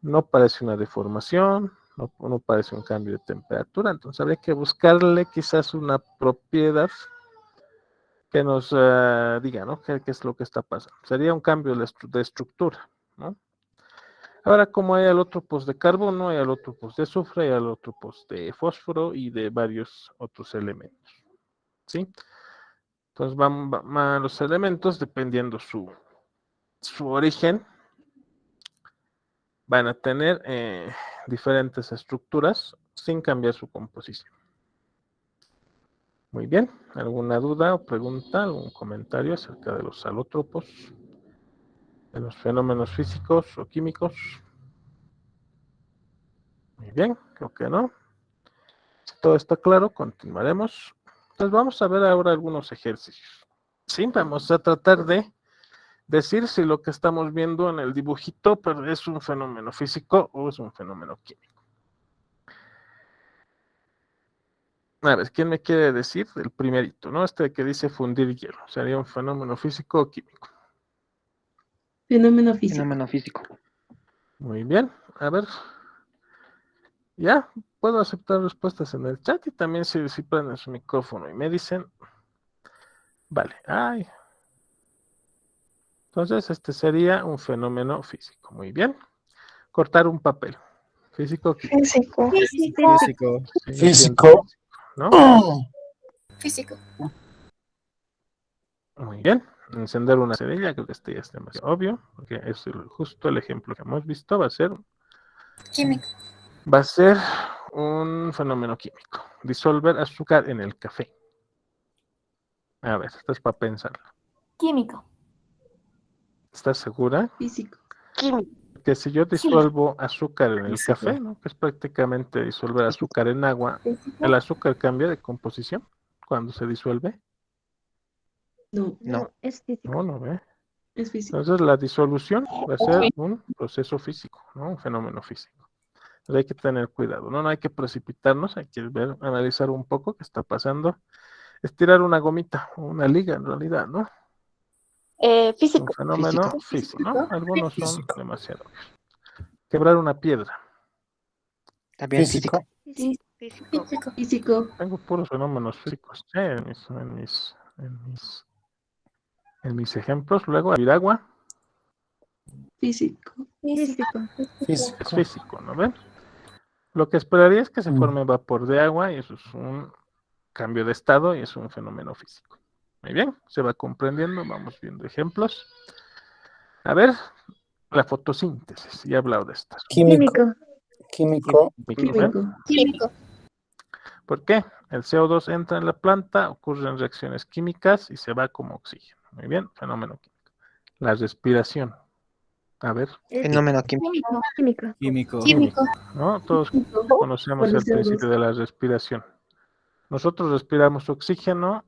No parece una deformación, no parece un cambio de temperatura, entonces habría que buscarle quizás una propiedad que nos diga, ¿no? ¿Qué es lo que está pasando? Sería un cambio de estructura, ¿no? Ahora, como hay alótropos de carbono, hay alótropos de azufre, hay alótropos de fósforo y de varios otros elementos, ¿sí? Entonces van los elementos, dependiendo su origen, van a tener diferentes estructuras sin cambiar su composición. Muy bien, ¿alguna duda o pregunta, algún comentario acerca de los alótropos, de los fenómenos físicos o químicos? Muy bien, creo que no. Si todo está claro, continuaremos. Entonces vamos a ver ahora algunos ejercicios. Sí, vamos a tratar de decir si lo que estamos viendo en el dibujito es un fenómeno físico o es un fenómeno químico. A ver, ¿quién me quiere decir? El primerito, ¿no? Este que dice fundir hielo. ¿Sería un fenómeno físico o químico? Fenómeno físico. Fenómeno físico. Muy bien, a ver. Ya, puedo aceptar respuestas en el chat y también si prenden su micrófono y me dicen Vale, ay. Entonces, este sería un fenómeno físico. Muy bien. Cortar un papel. Físico, químico. Físico. Físico. Sí, siento Físico. ¿no? Físico. Muy bien. Encender una cerilla, creo que este ya es demasiado obvio, porque es justo el ejemplo que hemos visto, va a ser Químico. un fenómeno químico. Disolver azúcar en el café. A ver, esto es para pensarlo. Químico. ¿Estás segura? Físico. Que si yo disuelvo azúcar en el Físico. café, ¿no? Que es prácticamente disolver azúcar en agua, Físico. ¿el azúcar cambia de composición cuando se disuelve? No, No. es físico. No, no ve. es físico. Entonces la disolución va a ser un proceso físico, ¿no? Un fenómeno físico. Entonces hay que tener cuidado, ¿no? No hay que precipitarnos, hay que ver, analizar un poco qué está pasando. Estirar una gomita, o una liga en realidad, ¿no? Un Físico. fenómeno Físico. físico, ¿no? Algunos son Físico. demasiado obvios. Quebrar una piedra. También Físico. físico. Físico. Físico. Tengo puros fenómenos físicos en mis ejemplos. Luego, hervir agua Físico. Físico. es Físico. físico, ¿no ven? Lo que esperaría es que se forme vapor de agua y eso es un cambio de estado y es un fenómeno físico. Muy bien, se va comprendiendo, vamos viendo ejemplos. A ver, la fotosíntesis, ya he hablado de estas. Químico. Químico. ¿Ven? Químico. ¿Por qué? El CO2 entra en la planta, ocurren reacciones químicas y se va como oxígeno. Muy bien, fenómeno químico. La respiración. A ver, Fenómeno químico. Químico. Químico. Químico. ¿no? Todos conocemos Con el el CO2. principio de la respiración. Nosotros respiramos oxígeno,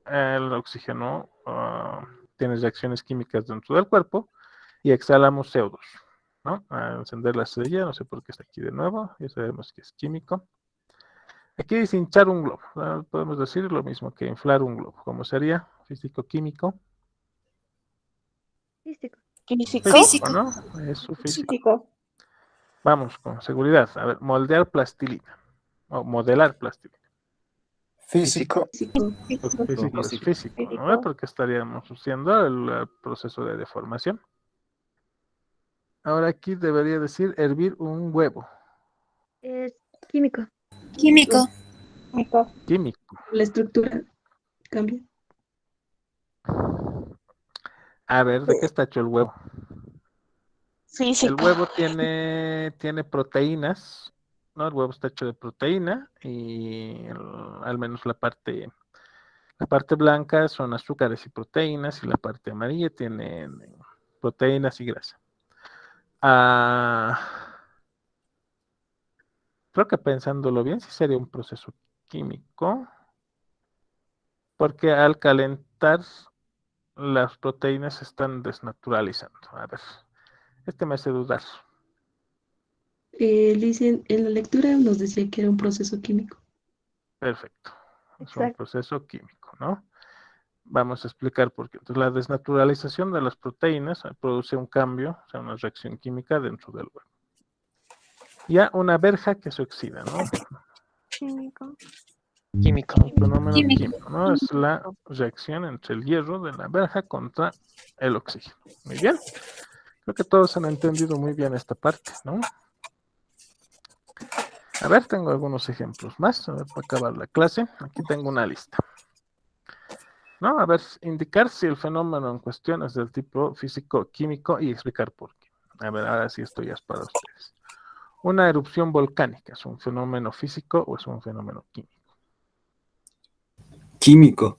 el oxígeno tiene reacciones químicas dentro del cuerpo y exhalamos CO2, ¿no? Al encender la cerilla, no sé por qué está aquí de nuevo, ya sabemos que es químico. Aquí dice hinchar un globo, ¿no? Podemos decir lo mismo que inflar un globo, ¿cómo sería? Físico-químico. Físico. Físico, ¿no? Es su físico. Vamos, con seguridad. A ver, moldear plastilina o modelar plastilina. Físico. Físico. Físico es físico, ¿no? Porque estaríamos usando el proceso de deformación. Ahora aquí debería decir hervir un huevo. Es químico. Químico. Químico. La estructura cambia. A ver, ¿de qué está hecho el huevo? El huevo tiene proteínas, ¿no? El huevo está hecho de proteína y al menos la parte blanca son azúcares y proteínas y la parte amarilla tiene proteínas y grasa. Creo que pensándolo bien, sí sería un proceso químico, porque al calentar las proteínas se están desnaturalizando. A ver, este me hace dudar. Dicen, en la lectura nos decía que era un proceso químico. Perfecto. Es un Exacto. proceso químico, ¿no? Vamos a explicar por qué. Entonces, la desnaturalización de las proteínas produce un cambio, o sea, una reacción química dentro del huevo. Ya una verja que se oxida, ¿no? Químico. Químico. Un fenómeno químico, ¿no? Es la reacción entre el hierro de la verja contra el oxígeno. Muy bien. Creo que todos han entendido muy bien esta parte, ¿no? A ver, tengo algunos ejemplos más. A ver, para acabar la clase, aquí tengo una lista. ¿No? A ver, indicar si el fenómeno en cuestión es del tipo físico-químico y explicar por qué. A ver, ahora sí esto ya es para ustedes. Una erupción volcánica, ¿es un fenómeno físico o es un fenómeno químico? Químico.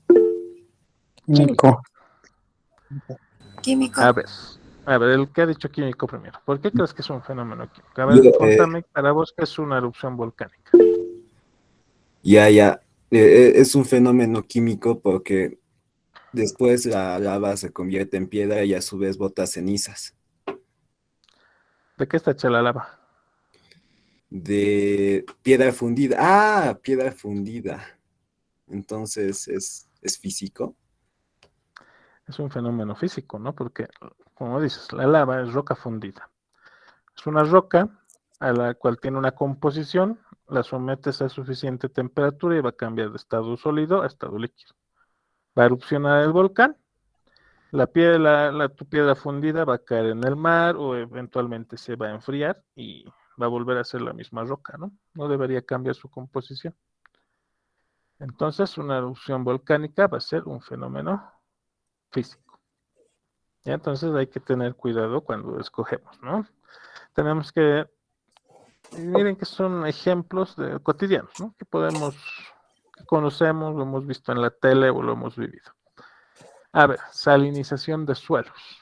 Químico. Químico. A ver, el que ha dicho químico primero. ¿Por qué crees que es un fenómeno químico? A ver, contame para vos qué es una erupción volcánica. Ya. Es un fenómeno químico porque después la lava se convierte en piedra y a su vez bota cenizas. ¿De qué está hecha la lava? De piedra fundida. ¡Ah! Piedra fundida. Entonces, ¿es físico? Es un fenómeno físico, ¿no? Porque, como dices, la lava es roca fundida. Es una roca a la cual tiene una composición, la sometes a suficiente temperatura y va a cambiar de estado sólido a estado líquido. Va a erupcionar el volcán, tu piedra fundida va a caer en el mar o eventualmente se va a enfriar y va a volver a ser la misma roca, ¿no? No debería cambiar su composición. Entonces, una erupción volcánica va a ser un fenómeno físico. ¿Ya? Entonces hay que tener cuidado cuando escogemos, ¿no? Tenemos que, miren que son ejemplos cotidianos, ¿no? Que conocemos, lo hemos visto en la tele o lo hemos vivido. A ver, salinización de suelos.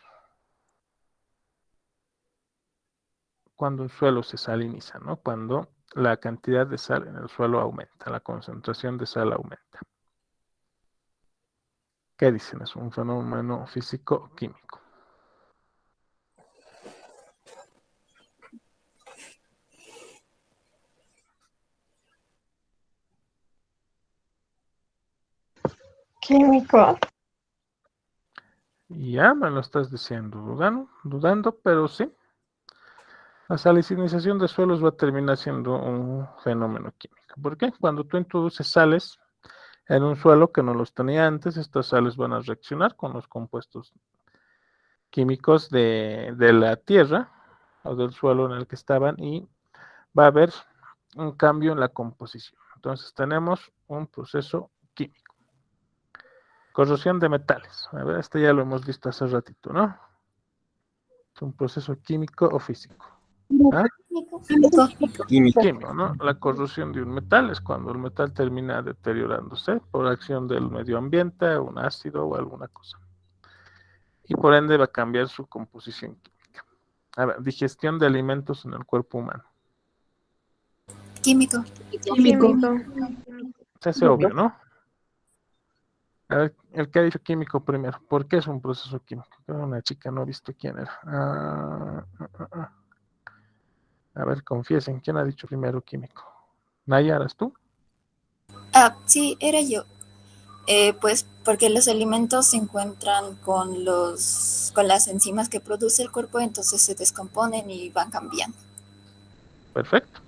Cuando un suelo se saliniza, ¿no? Cuando la cantidad de sal en el suelo aumenta, la concentración de sal aumenta. ¿Qué dicen? Es un fenómeno físico-químico. Químico. Ya me lo estás diciendo, dudando, pero sí. La salinización de suelos va a terminar siendo un fenómeno químico. ¿Por qué? Cuando tú introduces sales en un suelo que no los tenía antes, estas sales van a reaccionar con los compuestos químicos de la tierra o del suelo en el que estaban y va a haber un cambio en la composición. Entonces tenemos un proceso químico. Corrosión de metales. A ver, este ya lo hemos visto hace ratito, ¿no? Es un proceso químico o físico. ¿Ah? Químico, ¿no? La corrosión de un metal es cuando el metal termina deteriorándose por acción del medio ambiente, un ácido o alguna cosa. Y por ende va a cambiar su composición química. A ver, digestión de alimentos en el cuerpo humano. Químico. Químico. Se hace obvio, ¿no? A ver, el que ha dicho químico primero. ¿Por qué es un proceso químico? Una chica, no he visto quién era. A ver, confiesen, ¿quién ha dicho primero químico? ¿Naya, eras tú? Sí, era yo. Pues porque los alimentos se encuentran con las enzimas que produce el cuerpo, entonces se descomponen y van cambiando. Perfecto.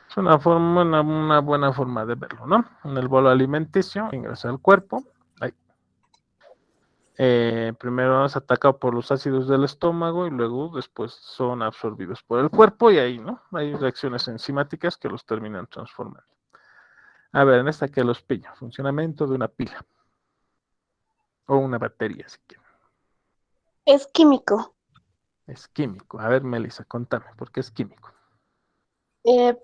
Es una buena forma de verlo, ¿no? En el bolo alimenticio ingresa al cuerpo. Primero es atacado por los ácidos del estómago y luego después son absorbidos por el cuerpo y ahí, ¿no? Hay reacciones enzimáticas que los terminan transformando. A ver, en esta que los pillo. Funcionamiento de una pila. O una batería, si quieren. Es químico. Es químico. A ver, Melissa, contame, ¿por qué es químico?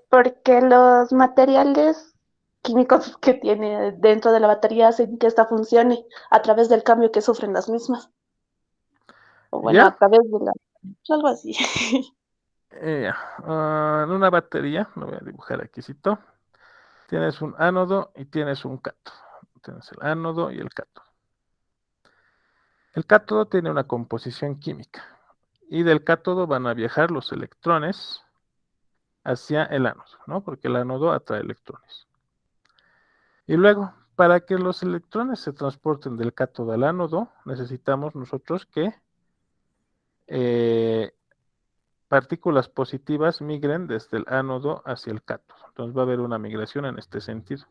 Porque los materiales químicos que tiene dentro de la batería hacen que esta funcione a través del cambio que sufren las mismas. O bueno, ¿Ya? a través de algo así. En una batería, lo voy a dibujar aquí, ¿cito? Tienes un ánodo y tienes un cátodo. Tienes el ánodo y el cátodo. El cátodo tiene una composición química y del cátodo van a viajar los electrones hacia el ánodo, ¿no? Porque el ánodo atrae electrones. Y luego, para que los electrones se transporten del cátodo al ánodo, necesitamos nosotros que partículas positivas migren desde el ánodo hacia el cátodo. Entonces va a haber una migración en este sentido,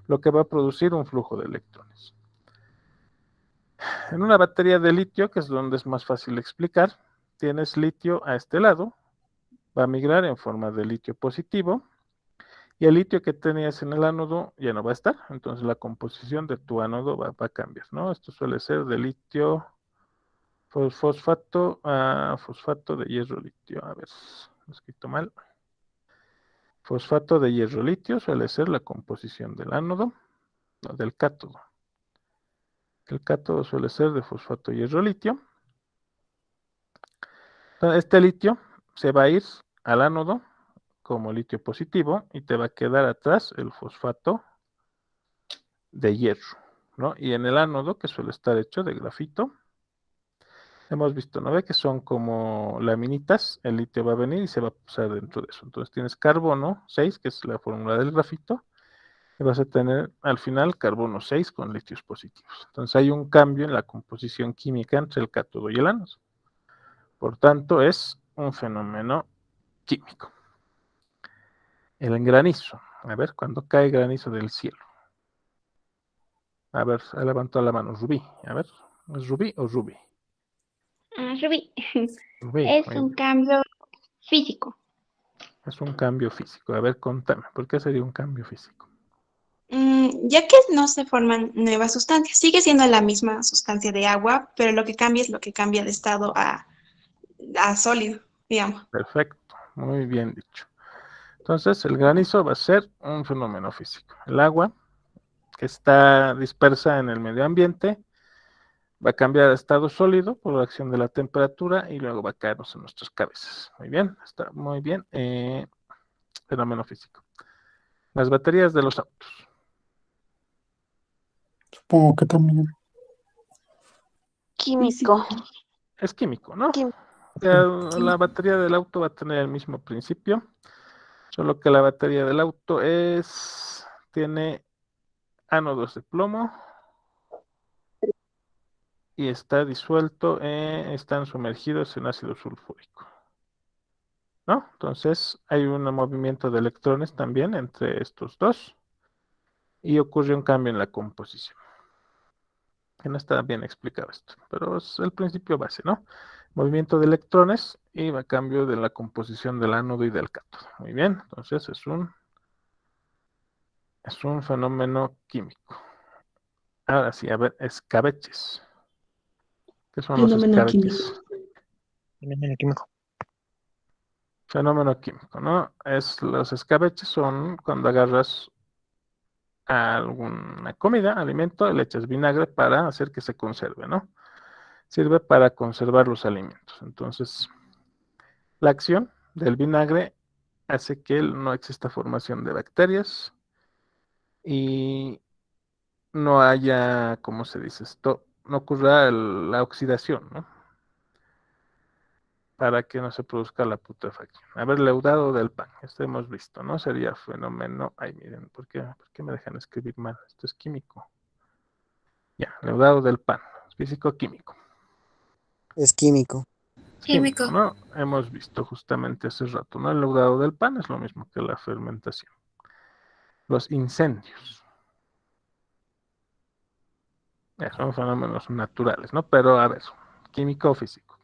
lo que va a producir un flujo de electrones. En una batería de litio, que es donde es más fácil explicar, tienes litio a este lado, va a migrar en forma de litio positivo, y el litio que tenías en el ánodo ya no va a estar, entonces la composición de tu ánodo va a cambiar, ¿no? Esto suele ser de litio, fosfato de hierro litio, a ver, lo he escrito mal. Fosfato de hierro litio suele ser la composición del ánodo, no, del cátodo. El cátodo suele ser de fosfato de hierro litio. Entonces, este litio se va a ir al ánodo como litio positivo y te va a quedar atrás el fosfato de hierro, ¿no? Y en el ánodo, que suele estar hecho de grafito, hemos visto, ¿no ve? Que son como laminitas, el litio va a venir y se va a posar dentro de eso. Entonces tienes carbono 6, que es la fórmula del grafito, y vas a tener al final carbono 6 con litios positivos. Entonces hay un cambio en la composición química entre el cátodo y el ánodo. Por tanto, es un fenómeno químico. El granizo. A ver, cuando cae granizo del cielo. A ver, ha levantado la mano Rubí. A ver, ¿es Rubí o Rubí? Rubí. Rubí, Es muy un bien. cambio físico. Es un cambio físico. A ver, contame, ¿por qué sería un cambio físico? Ya que no se forman nuevas sustancias, sigue siendo la misma sustancia de agua, pero lo que cambia es lo que cambia de estado a sólido, digamos. Perfecto, muy bien dicho. Entonces, el granizo va a ser un fenómeno físico. El agua, que está dispersa en el medio ambiente, va a cambiar de estado sólido por la acción de la temperatura y luego va a caernos en nuestras cabezas. Muy bien, está muy bien. Fenómeno físico. Las baterías de los autos. Supongo que también. Químico. Es químico, ¿no? Químico. La batería del auto va a tener el mismo principio, solo que la batería del auto tiene ánodos de plomo y está disuelto, están sumergidos en ácido sulfúrico, ¿no? Entonces hay un movimiento de electrones también entre estos dos y ocurre un cambio en la composición. Que no está bien explicado esto, pero es el principio base, ¿no? Movimiento de electrones y va a cambio de la composición del ánodo y del cátodo. Muy bien, entonces es un fenómeno químico. Ahora sí, a ver, escabeches. ¿Qué son los Fenómeno escabeches? Fenómeno químico. Fenómeno químico, ¿no? Los escabeches son cuando agarras alguna comida, alimento, le echas vinagre para hacer que se conserve, ¿no? Sirve para conservar los alimentos. Entonces, la acción del vinagre hace que no exista formación de bacterias y no haya, ¿cómo se dice esto? No ocurra la oxidación, ¿no? Para que no se produzca la putrefacción. A ver, leudado del pan, esto hemos visto, ¿no? Sería fenómeno, ay, miren, ¿por qué me dejan escribir mal? Esto es químico. Ya, leudado del pan, físico-químico. Es químico. Químico. ¿No? Hemos visto justamente hace rato, ¿no? El leudado del pan es lo mismo que la fermentación. Los incendios. Ya, son fenómenos naturales, ¿no? Pero a ver, químico o físico.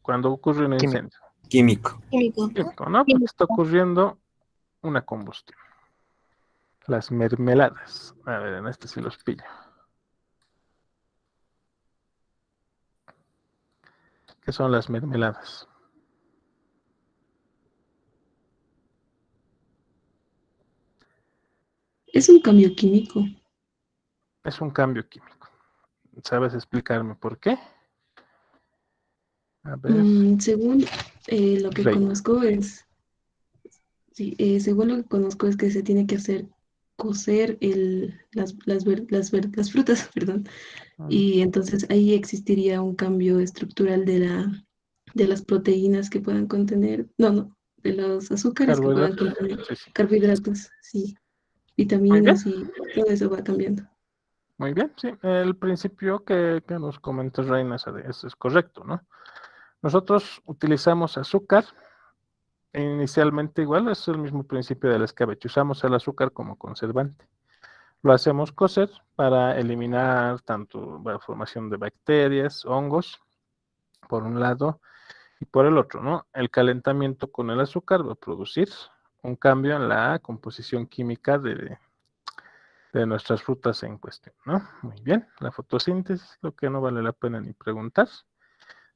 Cuando ocurre un Químico. incendio. Químico. Químico. Químico, ¿no? Porque está ocurriendo una combustión. Las mermeladas. A ver, en este sí los pillo. ¿Qué son las mermeladas? Es un cambio químico. Es un cambio químico. ¿Sabes explicarme por qué? A ver. Según lo que Reina. conozco es, sí, según lo que conozco es que se tiene que hacer cocer las frutas, perdón, y entonces ahí existiría un cambio estructural de las proteínas que puedan contener, de los azúcares que puedan Carbohidratos. contener, Sí. carbohidratos, sí, Muy bien. vitaminas y todo eso va cambiando. Muy bien, sí. El principio que nos comenta Reina es correcto, ¿no? Nosotros utilizamos azúcar. Inicialmente igual, es el mismo principio del escabeche. Usamos el azúcar como conservante. Lo hacemos cocer para eliminar tanto la formación de bacterias, hongos, por un lado, y por el otro, ¿no? El calentamiento con el azúcar va a producir un cambio en la composición química de nuestras frutas en cuestión, ¿no? Muy bien, la fotosíntesis, lo que no vale la pena ni preguntar.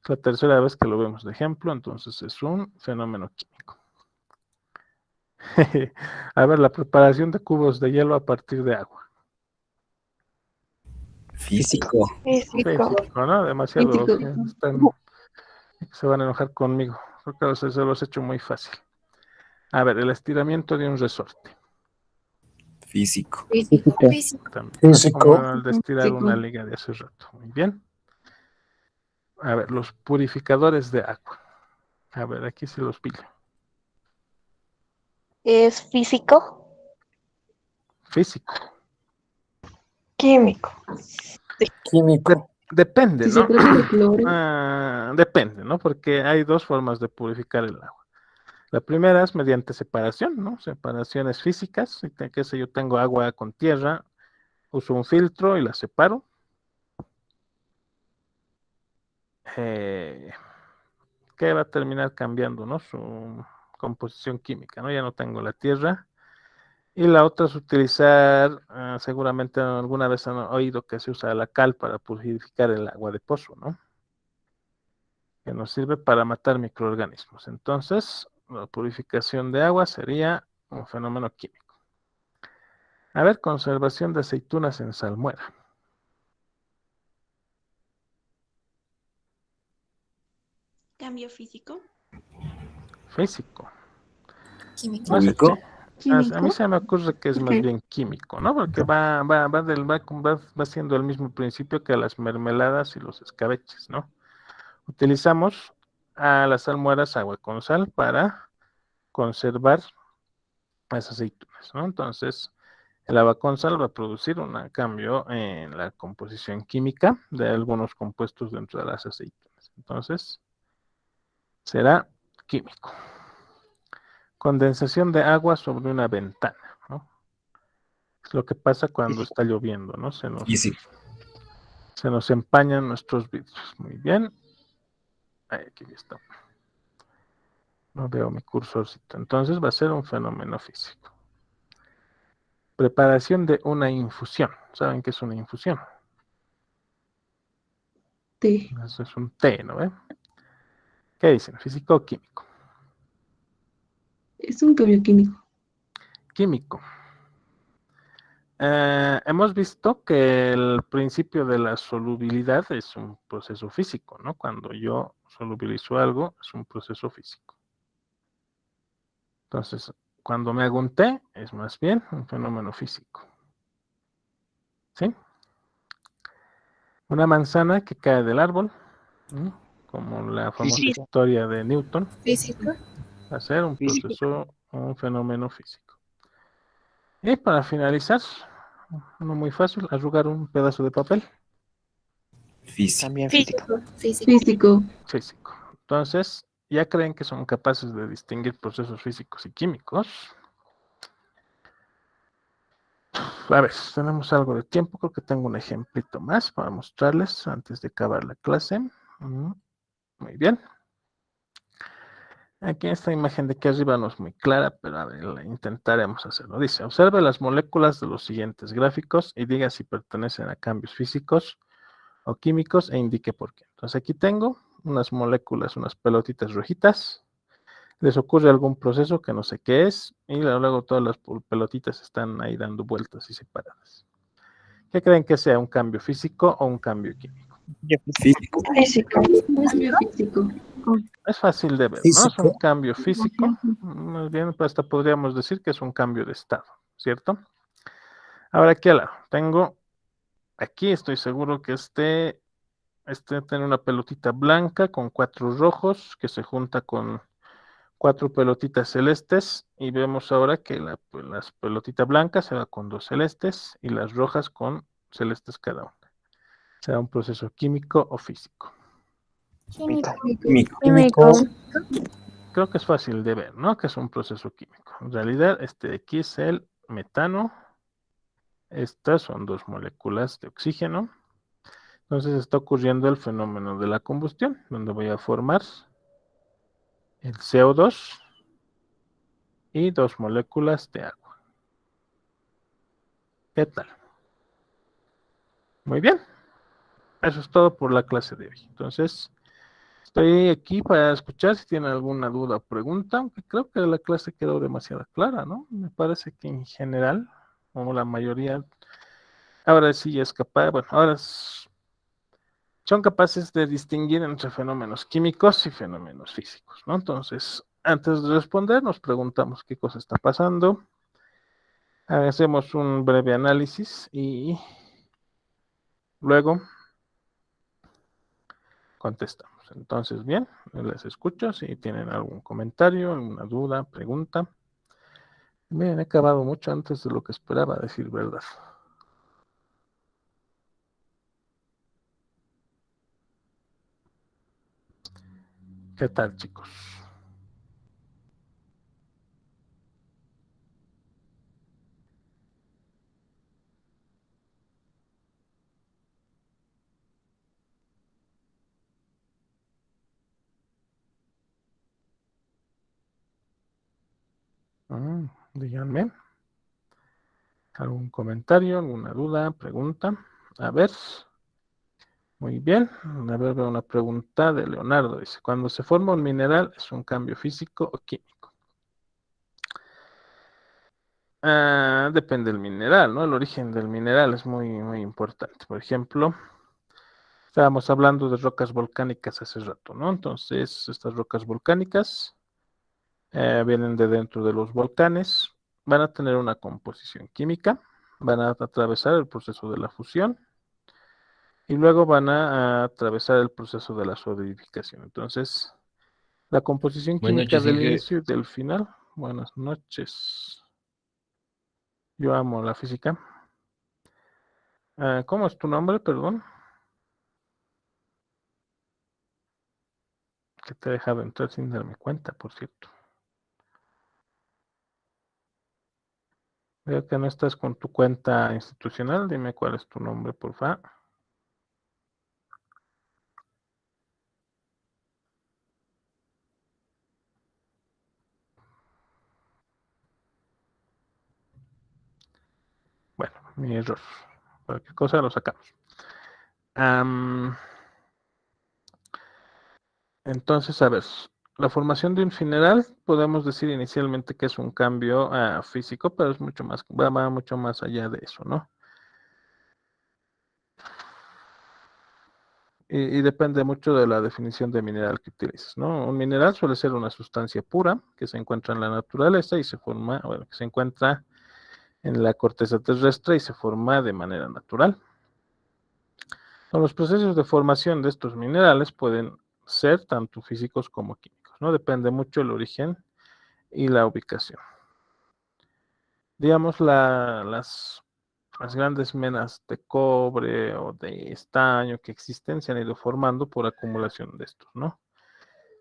Es la tercera vez que lo vemos de ejemplo, entonces es un fenómeno químico. A ver, la preparación de cubos de hielo a partir de agua. Físico. Físico. Físico, ¿no? Demasiado. Físico. Se van a enojar conmigo. Porque se los he hecho muy fácil. A ver, el estiramiento de un resorte. Físico. Físico. También. Físico. Como el de estirar una liga de hace rato. Muy bien. A ver, los purificadores de agua. A ver, aquí sí los pillo. ¿Es físico? Físico. Químico. Químico. Depende, Si se ¿no? trata de cloro, Depende, ¿no? Porque hay dos formas de purificar el agua. La primera es mediante separación, ¿no? Separaciones físicas. Qué sé yo, tengo agua con tierra uso un filtro y la separo. Que va a terminar cambiando, ¿no? Su composición química, ¿no? Ya no tengo la tierra. Y la otra es utilizar, seguramente alguna vez han oído que se usa la cal para purificar el agua de pozo, ¿no? Que nos sirve para matar microorganismos. Entonces, la purificación de agua sería un fenómeno químico. A ver, conservación de aceitunas en salmuera. Cambio físico. Físico. Químico. No sé, ¿Químico? a mí se me ocurre que es más Ok. bien químico, ¿no? Porque va siendo el mismo principio que las mermeladas y los escabeches, ¿no? Utilizamos a las salmueras agua con sal para conservar las aceitunas, ¿no? Entonces, el agua con sal va a producir un cambio en la composición química de algunos compuestos dentro de las aceitunas. Entonces, será químico. Condensación de agua sobre una ventana, ¿no? Es lo que pasa cuando está lloviendo, ¿no? Físico. Se nos empañan nuestros vidrios. Muy bien. Ahí, aquí está. No veo mi cursorcito. Entonces va a ser un fenómeno físico. Preparación de una infusión. ¿Saben qué es una infusión? T. Eso es un té, ¿no ve? ¿Qué dicen? ¿Físico o químico? Es un cambio químico. Químico. Hemos visto que el principio de la solubilidad es un proceso físico, ¿no? Cuando yo solubilizo algo, es un proceso físico. Entonces, cuando me hago un té, es más bien un fenómeno físico. ¿Sí? Una manzana que cae del árbol, ¿no? Como la famosa Físico. historia de Newton, Físico. va a ser un Físico. proceso, un fenómeno físico. Y para finalizar, uno muy fácil, arrugar un pedazo de papel. Físico. También físico. Físico. Físico. Físico. Entonces, ¿ya creen que son capaces de distinguir procesos físicos y químicos? A ver, tenemos algo de tiempo, creo que tengo un ejemplito más para mostrarles antes de acabar la clase. Muy bien. Aquí esta imagen de aquí arriba no es muy clara, pero a ver, intentaremos hacerlo. Dice, observe las moléculas de los siguientes gráficos y diga si pertenecen a cambios físicos o químicos e indique por qué. Entonces aquí tengo unas moléculas, unas pelotitas rojitas. Les ocurre algún proceso que no sé qué es y luego todas las pelotitas están ahí dando vueltas y separadas. ¿Qué creen que sea un cambio físico o un cambio químico? Físico. Físico. Cambio físico. Es fácil de ver, ¿no? Es un cambio físico. Más bien, pues hasta podríamos decir que es un cambio de estado, ¿cierto? Ahora aquí al lado, tengo, aquí estoy seguro que este tiene una pelotita blanca con 4 rojos que se junta con 4 pelotitas celestes y vemos ahora que las pelotitas blancas se va con 2 celestes y las rojas con celestes cada una. ¿Será un proceso químico o físico? Químico. Químico. Químico. Creo que es fácil de ver, ¿no? Que es un proceso químico. En realidad, este de aquí es el metano. Estas son 2 moléculas de oxígeno. Entonces está ocurriendo el fenómeno de la combustión, donde voy a formar el CO2 y 2 moléculas de agua. ¿Qué tal? Muy bien. Eso es todo por la clase de hoy. Entonces, estoy aquí para escuchar si tienen alguna duda o pregunta, aunque creo que la clase quedó demasiado clara, ¿no? Me parece que en general, como la mayoría, ahora sí es capaz, bueno, ahora son capaces de distinguir entre fenómenos químicos y fenómenos físicos, ¿no? Entonces, antes de responder, nos preguntamos qué cosa está pasando, hacemos un breve análisis y luego contestamos. Entonces, bien, les escucho si tienen algún comentario, alguna duda, pregunta. Bien, he acabado mucho antes de lo que esperaba, a decir verdad. ¿Qué tal, chicos? Díganme. ¿Algún comentario, alguna duda, pregunta? A ver. Muy bien. A ver, veo una pregunta de Leonardo. Dice, cuando se forma un mineral, ¿es un cambio físico o químico? Depende del mineral, ¿no? El origen del mineral es muy, muy importante. Por ejemplo, estábamos hablando de rocas volcánicas hace rato, ¿no? Entonces, estas rocas volcánicas vienen de dentro de los volcanes, van a tener una composición química, van a atravesar el proceso de la fusión y luego van a atravesar el proceso de la solidificación. Entonces, la composición Buenas química noches, del Inge. inicio y del final. Buenas noches. Yo amo la física. ¿Cómo es tu nombre, perdón? Que te he dejado entrar sin darme cuenta, por cierto. Veo que no estás con tu cuenta institucional. Dime cuál es tu nombre, por favor. Bueno, mi error. Cualquier cosa lo sacamos. Entonces, a ver, la formación de un mineral podemos decir inicialmente que es un cambio físico, pero es mucho más, va mucho más allá de eso, ¿no? Y depende mucho de la definición de mineral que utilices, ¿no? Un mineral suele ser una sustancia pura que se encuentra en la naturaleza y se forma, bueno, que se encuentra en la corteza terrestre y se forma de manera natural. Los procesos de formación de estos minerales pueden ser tanto físicos como químicos, ¿no? Depende mucho del origen y la ubicación. Digamos, las grandes menas de cobre o de estaño que existen se han ido formando por acumulación de estos, ¿no?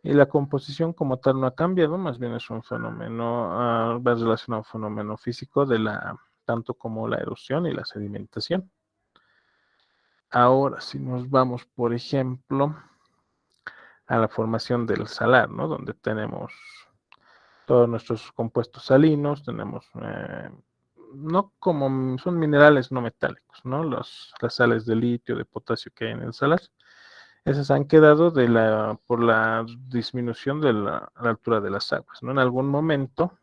Y la composición como tal no ha cambiado, más bien es un fenómeno, va relacionado a un fenómeno físico tanto como la erosión y la sedimentación. Ahora, si nos vamos, por ejemplo, a la formación del salar, ¿no? Donde tenemos todos nuestros compuestos salinos, tenemos, no como son minerales no metálicos, ¿no? Las sales de litio, de potasio que hay en el salar, esas han quedado por la disminución de la altura de las aguas, ¿no? En algún momento,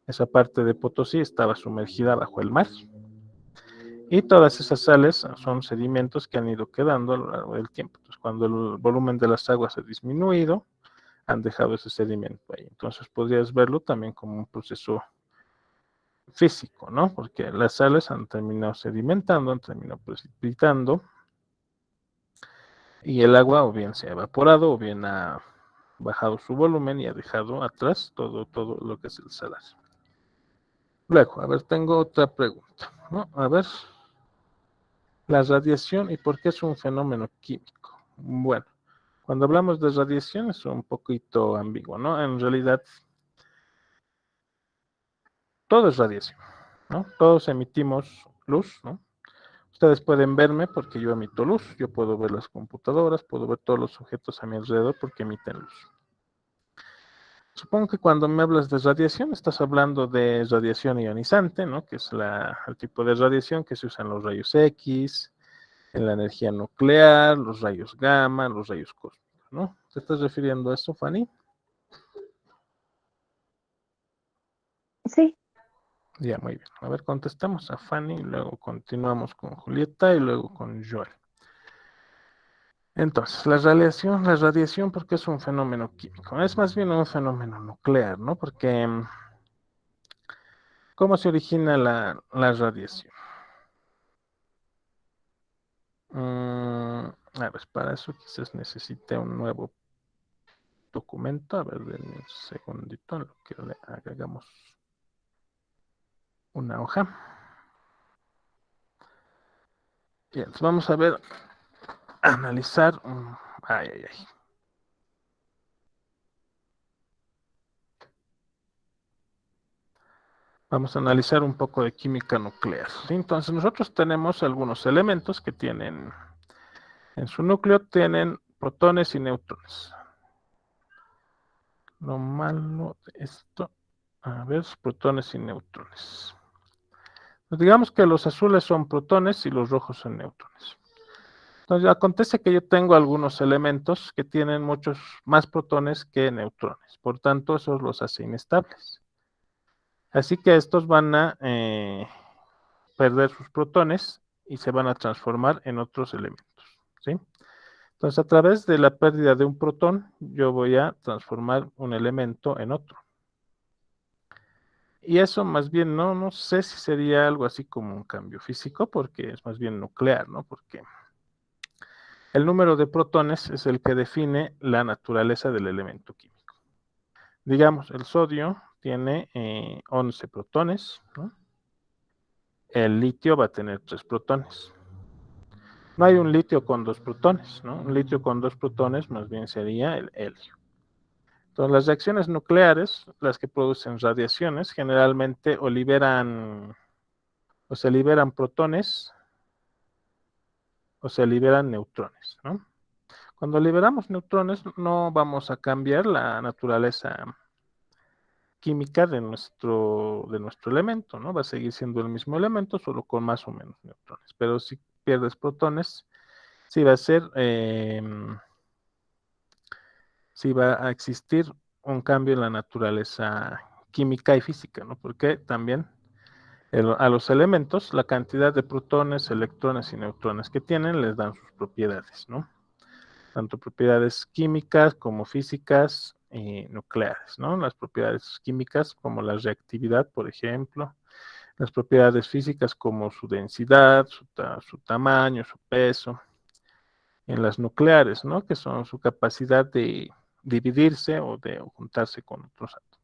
esa parte de Potosí estaba sumergida bajo el mar. Y todas esas sales son sedimentos que han ido quedando a lo largo del tiempo. Entonces, cuando el volumen de las aguas ha disminuido, han dejado ese sedimento ahí. Entonces, podrías verlo también como un proceso físico, ¿no? Porque las sales han terminado sedimentando, han terminado precipitando, y el agua o bien se ha evaporado o bien ha bajado su volumen y ha dejado atrás todo lo que es el salar. Luego, a ver, tengo otra pregunta, ¿no? A ver, la radiación y por qué es un fenómeno químico. Bueno, cuando hablamos de radiación es un poquito ambiguo, ¿no? En realidad, todo es radiación, ¿no? Todos emitimos luz, ¿no? Ustedes pueden verme porque yo emito luz, yo puedo ver las computadoras, puedo ver todos los objetos a mi alrededor porque emiten luz. Supongo que cuando me hablas de radiación, estás hablando de radiación ionizante, ¿no? Que es el tipo de radiación que se usa en los rayos X, en la energía nuclear, los rayos gamma, los rayos cósmicos, ¿no? ¿Te estás refiriendo a eso, Fanny? Sí. Ya, muy bien. A ver, contestamos a Fanny, luego continuamos con Julieta y luego con Joel. Entonces, la radiación, porque es un fenómeno químico, es más bien un fenómeno nuclear, ¿no? Porque, ¿cómo se origina la radiación? A ver, para eso quizás necesite un nuevo documento. A ver, denme un segundito en lo que le agregamos una hoja. Bien, entonces vamos a ver, analizar. Ay. Vamos a analizar un poco de química nuclear. ¿Sí? Entonces nosotros tenemos algunos elementos que tienen, en su núcleo tienen protones y neutrones. Lo malo de esto A ver, protones y neutrones. Pues digamos que los azules son protones y los rojos son neutrones. Entonces, acontece que yo tengo algunos elementos que tienen muchos más protones que neutrones. Por tanto, eso los hace inestables. Así que estos van a perder sus protones y se van a transformar en otros elementos, ¿sí? Entonces, a través de la pérdida de un protón, yo voy a transformar un elemento en otro. Y eso más bien no sé si sería algo así como un cambio físico, porque es más bien nuclear, ¿no? Porque el número de protones es el que define la naturaleza del elemento químico. Digamos, el sodio tiene 11 protones, ¿no? El litio va a tener 3 protones. No hay un litio con 2 protones, ¿no? Un litio con 2 protones más bien sería el helio. Entonces, las reacciones nucleares, las que producen radiaciones, generalmente o se liberan protones o se liberan neutrones, ¿no? Cuando liberamos neutrones no vamos a cambiar la naturaleza química de nuestro elemento, ¿no? Va a seguir siendo el mismo elemento, solo con más o menos neutrones. Pero si pierdes protones, sí va a ser, sí va a existir un cambio en la naturaleza química y física, ¿no? Porque también a los elementos, la cantidad de protones, electrones y neutrones que tienen les dan sus propiedades, ¿no? Tanto propiedades químicas como físicas y nucleares, ¿no? Las propiedades químicas como la reactividad, por ejemplo, las propiedades físicas como su densidad, su tamaño, su peso, en las nucleares, ¿no? Que son su capacidad de dividirse o de juntarse con otros átomos.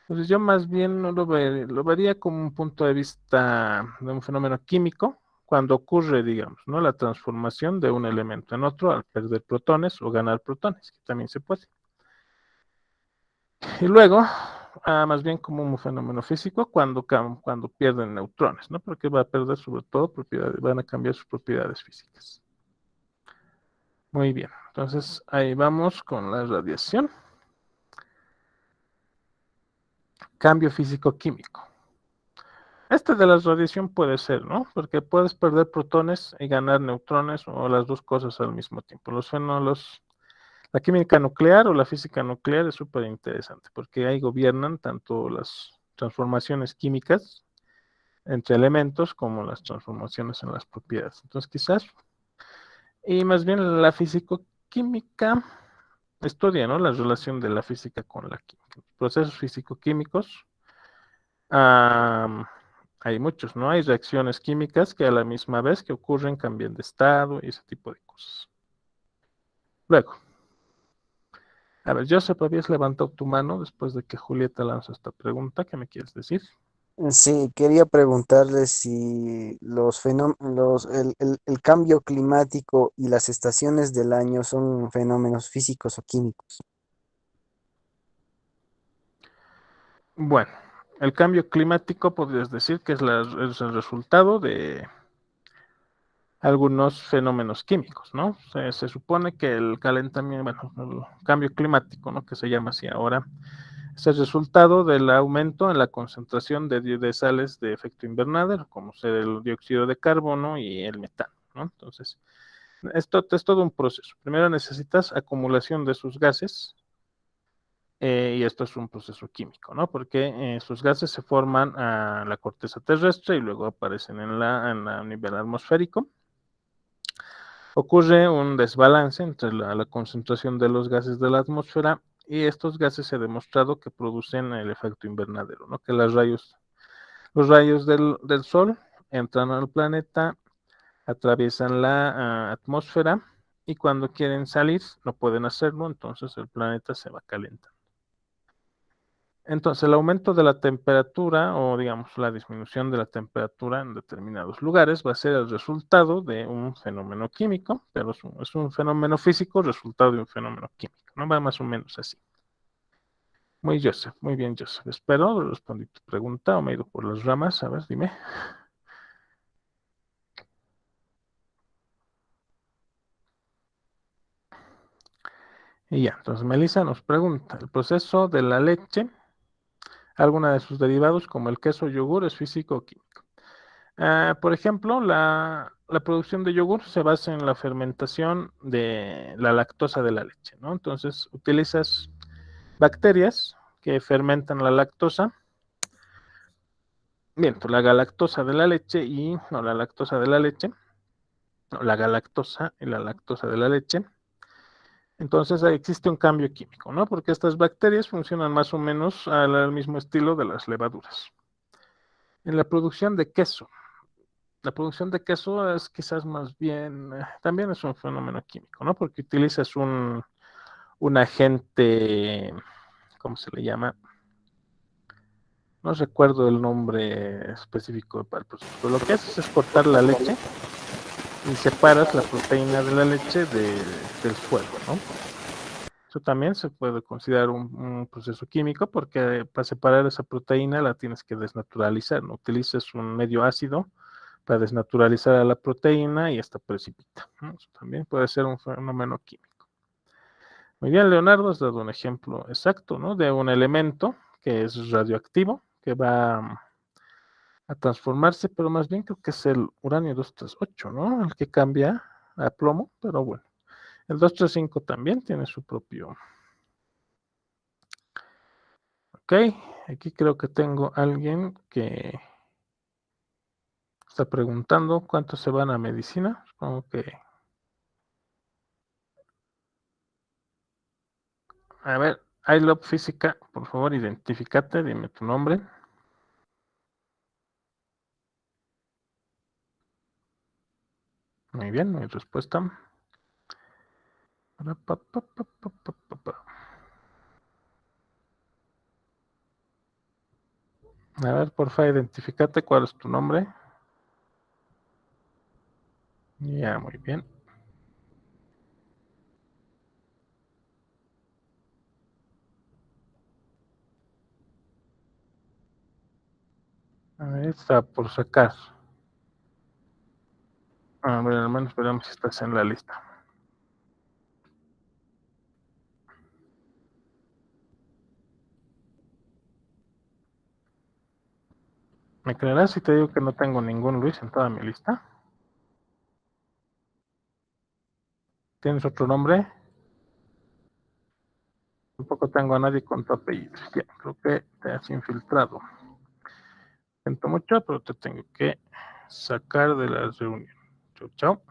Entonces yo más bien no lo vería como un punto de vista de un fenómeno químico, cuando ocurre, digamos, ¿no? La transformación de un elemento en otro al perder protones o ganar protones, que también se puede. Y luego, más bien como un fenómeno físico cuando pierden neutrones, ¿no? Porque va a perder sobre todo propiedades, van a cambiar sus propiedades físicas. Muy bien, entonces ahí vamos con la radiación. Cambio físico-químico. Este de la radiación puede ser, ¿no? Porque puedes perder protones y ganar neutrones o las dos cosas al mismo tiempo. La química nuclear o la física nuclear es súper interesante porque ahí gobiernan tanto las transformaciones químicas entre elementos como las transformaciones en las propiedades. Entonces quizás, y más bien la físico-química estudia, ¿no? La relación de la física con la química. Procesos físico-químicos. Hay muchos, ¿no? Hay reacciones químicas que a la misma vez que ocurren cambian de estado y ese tipo de cosas. Luego, a ver, Joseph, habías levantado tu mano después de que Julieta lanzó esta pregunta. ¿Qué me quieres decir? Sí, quería preguntarle si los fenómenos, el cambio climático y las estaciones del año son fenómenos físicos o químicos. Bueno, el cambio climático podrías decir que es el resultado de algunos fenómenos químicos, ¿no? Se supone que el calentamiento, bueno, el cambio climático, ¿no? Que se llama así ahora, es el resultado del aumento en la concentración de sales de efecto invernadero, como ser el dióxido de carbono y el metano, ¿no? Entonces, esto es todo un proceso. Primero necesitas acumulación de sus gases, y esto es un proceso químico, ¿no? Porque sus gases se forman a la corteza terrestre y luego aparecen a nivel atmosférico. Ocurre un desbalance entre la concentración de los gases de la atmósfera y estos gases se ha demostrado que producen el efecto invernadero, ¿no? Que los rayos del sol entran al planeta, atraviesan la atmósfera y cuando quieren salir no pueden hacerlo, entonces el planeta se va calentando. Entonces, el aumento de la temperatura o, digamos, la disminución de la temperatura en determinados lugares va a ser el resultado de un fenómeno químico, pero es un fenómeno físico resultado de un fenómeno químico, ¿no? Va más o menos así. Muy bien, Joseph. Espero respondí tu pregunta o me he ido por las ramas. A ver, dime. Y ya, entonces Melissa nos pregunta, ¿el proceso de la leche alguna de sus derivados, como el queso o yogur, es físico o químico. Por ejemplo, la producción de yogur se basa en la fermentación de la lactosa de la leche, ¿no? Entonces, utilizas bacterias que fermentan la lactosa. Bien, pues la galactosa de la leche y no la lactosa de la leche, no, la galactosa y la lactosa de la leche. Entonces ahí existe un cambio químico, ¿no? Porque estas bacterias funcionan más o menos al mismo estilo de las levaduras. En la producción de queso, la producción de queso es quizás más bien, también es un fenómeno químico, ¿no? Porque utilizas un agente, ¿cómo se le llama? No recuerdo el nombre específico para el proceso, pero lo que haces es cortar la leche y separas la proteína de la leche del suelo, ¿no? Eso también se puede considerar un proceso químico porque para separar esa proteína la tienes que desnaturalizar, ¿no? Utilizas un medio ácido para desnaturalizar a la proteína y esta precipita, ¿no? Eso también puede ser un fenómeno químico. Muy bien, Leonardo, has dado un ejemplo exacto, ¿no? De un elemento que es radioactivo, que va a transformarse, pero más bien creo que es el uranio 238, ¿no? El que cambia a plomo, pero bueno. El 235 también tiene su propio. Ok, aquí creo que tengo alguien que está preguntando cuántos se van a medicina. Supongo que. A ver, I Love Física, por favor, identifícate, dime tu nombre. Muy bien, mi respuesta. A ver, porfa, identifícate cuál es tu nombre. Ya, muy bien. Ahí está por sacar. A ver, al menos veremos si estás en la lista. ¿Me creerás si te digo que no tengo ningún Luis en toda mi lista? ¿Tienes otro nombre? Tampoco tengo a nadie con tu apellido. Ya, creo que te has infiltrado. Siento mucho, pero te tengo que sacar de la reunión. Chau, chau.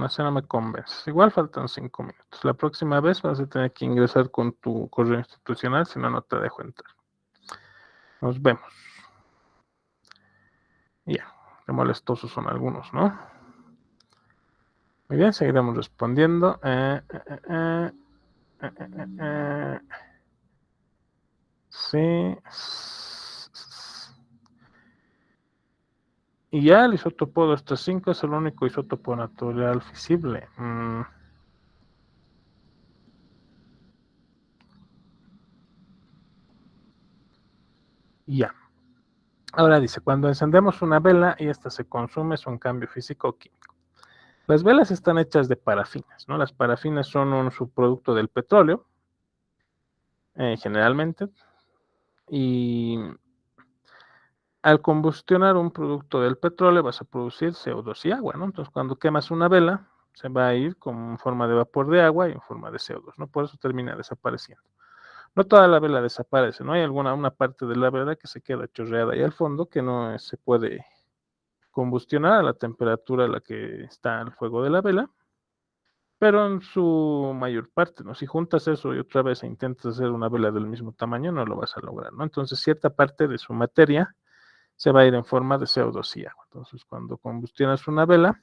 Así no me convences. Igual faltan 5 minutos. La próxima vez vas a tener que ingresar con tu correo institucional, si no, no te dejo entrar. Nos vemos. Ya, qué molestosos son algunos, ¿no? Muy bien, seguiremos respondiendo. Sí. Y ya el isótopo 235 es el único isótopo natural fisible. Ya. Ahora dice, cuando encendemos una vela y esta se consume, es un cambio físico o químico. Las velas están hechas de parafinas, ¿no? Las parafinas son un subproducto del petróleo, generalmente, y al combustionar un producto del petróleo vas a producir CO2 y agua, ¿no? Entonces, cuando quemas una vela, se va a ir con forma de vapor de agua y en forma de CO2, ¿no? Por eso termina desapareciendo. No toda la vela desaparece, ¿no? Hay una parte de la vela que se queda chorreada ahí al fondo que no se puede combustionar a la temperatura a la que está el fuego de la vela, pero en su mayor parte, ¿no? Si juntas eso y otra vez intentas hacer una vela del mismo tamaño, no lo vas a lograr, ¿no? Entonces, cierta parte de su materia se va a ir en forma de CO2 y agua. Entonces, cuando combustionas una vela,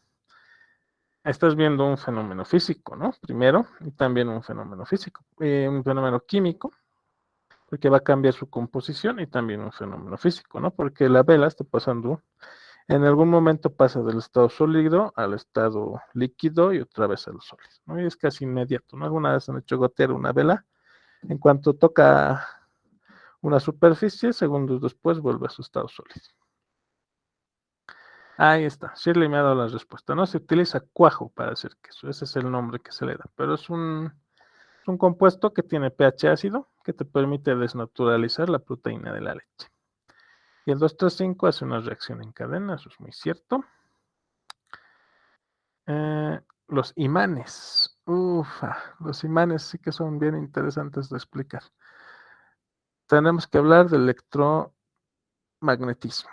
estás viendo un fenómeno físico, ¿no? Primero, y también un fenómeno físico, un fenómeno químico, porque va a cambiar su composición, y también un fenómeno físico, ¿no? Porque la vela está pasando, en algún momento pasa del estado sólido al estado líquido y otra vez al sólido, ¿no? Y es casi inmediato, ¿no? Alguna vez han hecho gotear una vela, en cuanto toca una superficie, segundos después vuelve a su estado sólido. Ahí está, Shirley me ha dado la respuesta, ¿no? Se utiliza cuajo para hacer queso, ese es el nombre que se le da, pero es un un compuesto que tiene pH ácido que te permite desnaturalizar la proteína de la leche. Y el 235 hace una reacción en cadena, eso es muy cierto. Los imanes. Los imanes sí que son bien interesantes de explicar. Tenemos que hablar del electromagnetismo.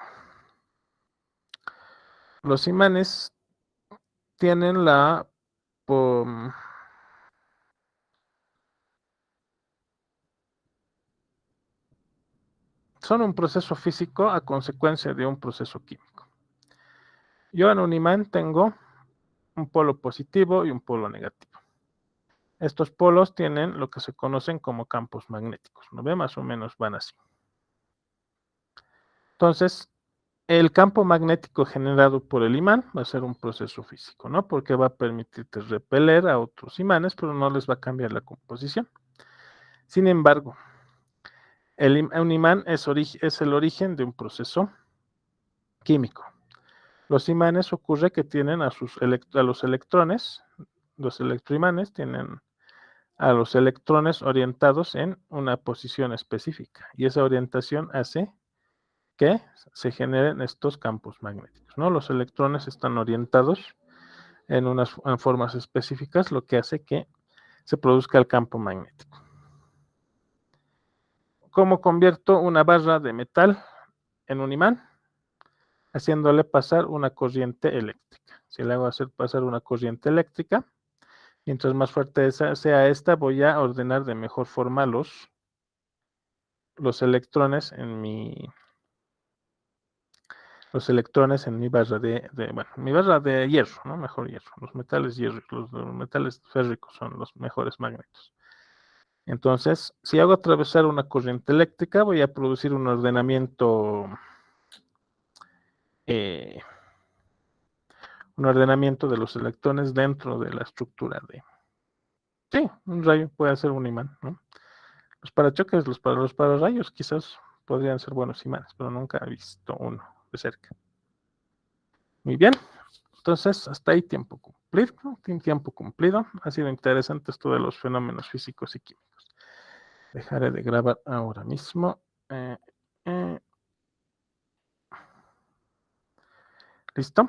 Los imanes tienen son un proceso físico a consecuencia de un proceso químico. Yo en un imán tengo un polo positivo y un polo negativo. Estos polos tienen lo que se conocen como campos magnéticos, ¿no ve? Más o menos van así. Entonces, el campo magnético generado por el imán va a ser un proceso físico, ¿no? Porque va a permitirte repeler a otros imanes, pero no les va a cambiar la composición. Sin embargo, un imán es el origen de un proceso químico. Los imanes ocurre que tienen a los electrones, los electroimanes tienen a los electrones orientados en una posición específica y esa orientación hace que se generen estos campos magnéticos, ¿no? Los electrones están orientados en formas específicas, lo que hace que se produzca el campo magnético. ¿Cómo convierto una barra de metal en un imán? Haciéndole pasar una corriente eléctrica. Si le hago hacer pasar una corriente eléctrica, mientras más fuerte sea esta, voy a ordenar de mejor forma los electrones en mi barra mi barra de hierro, ¿no? Mejor hierro. Los metales férricos son los mejores magnetos. Entonces, si hago atravesar una corriente eléctrica, voy a producir un ordenamiento de los electrones dentro de la estructura de... Sí, un rayo puede ser un imán, ¿no? Los parachoques, los pararrayos quizás podrían ser buenos imanes, pero nunca he visto uno de cerca. Muy bien, entonces hasta ahí tiempo cumplido. Ha sido interesante esto de los fenómenos físicos y químicos. Dejaré de grabar ahora mismo. ¿Listo?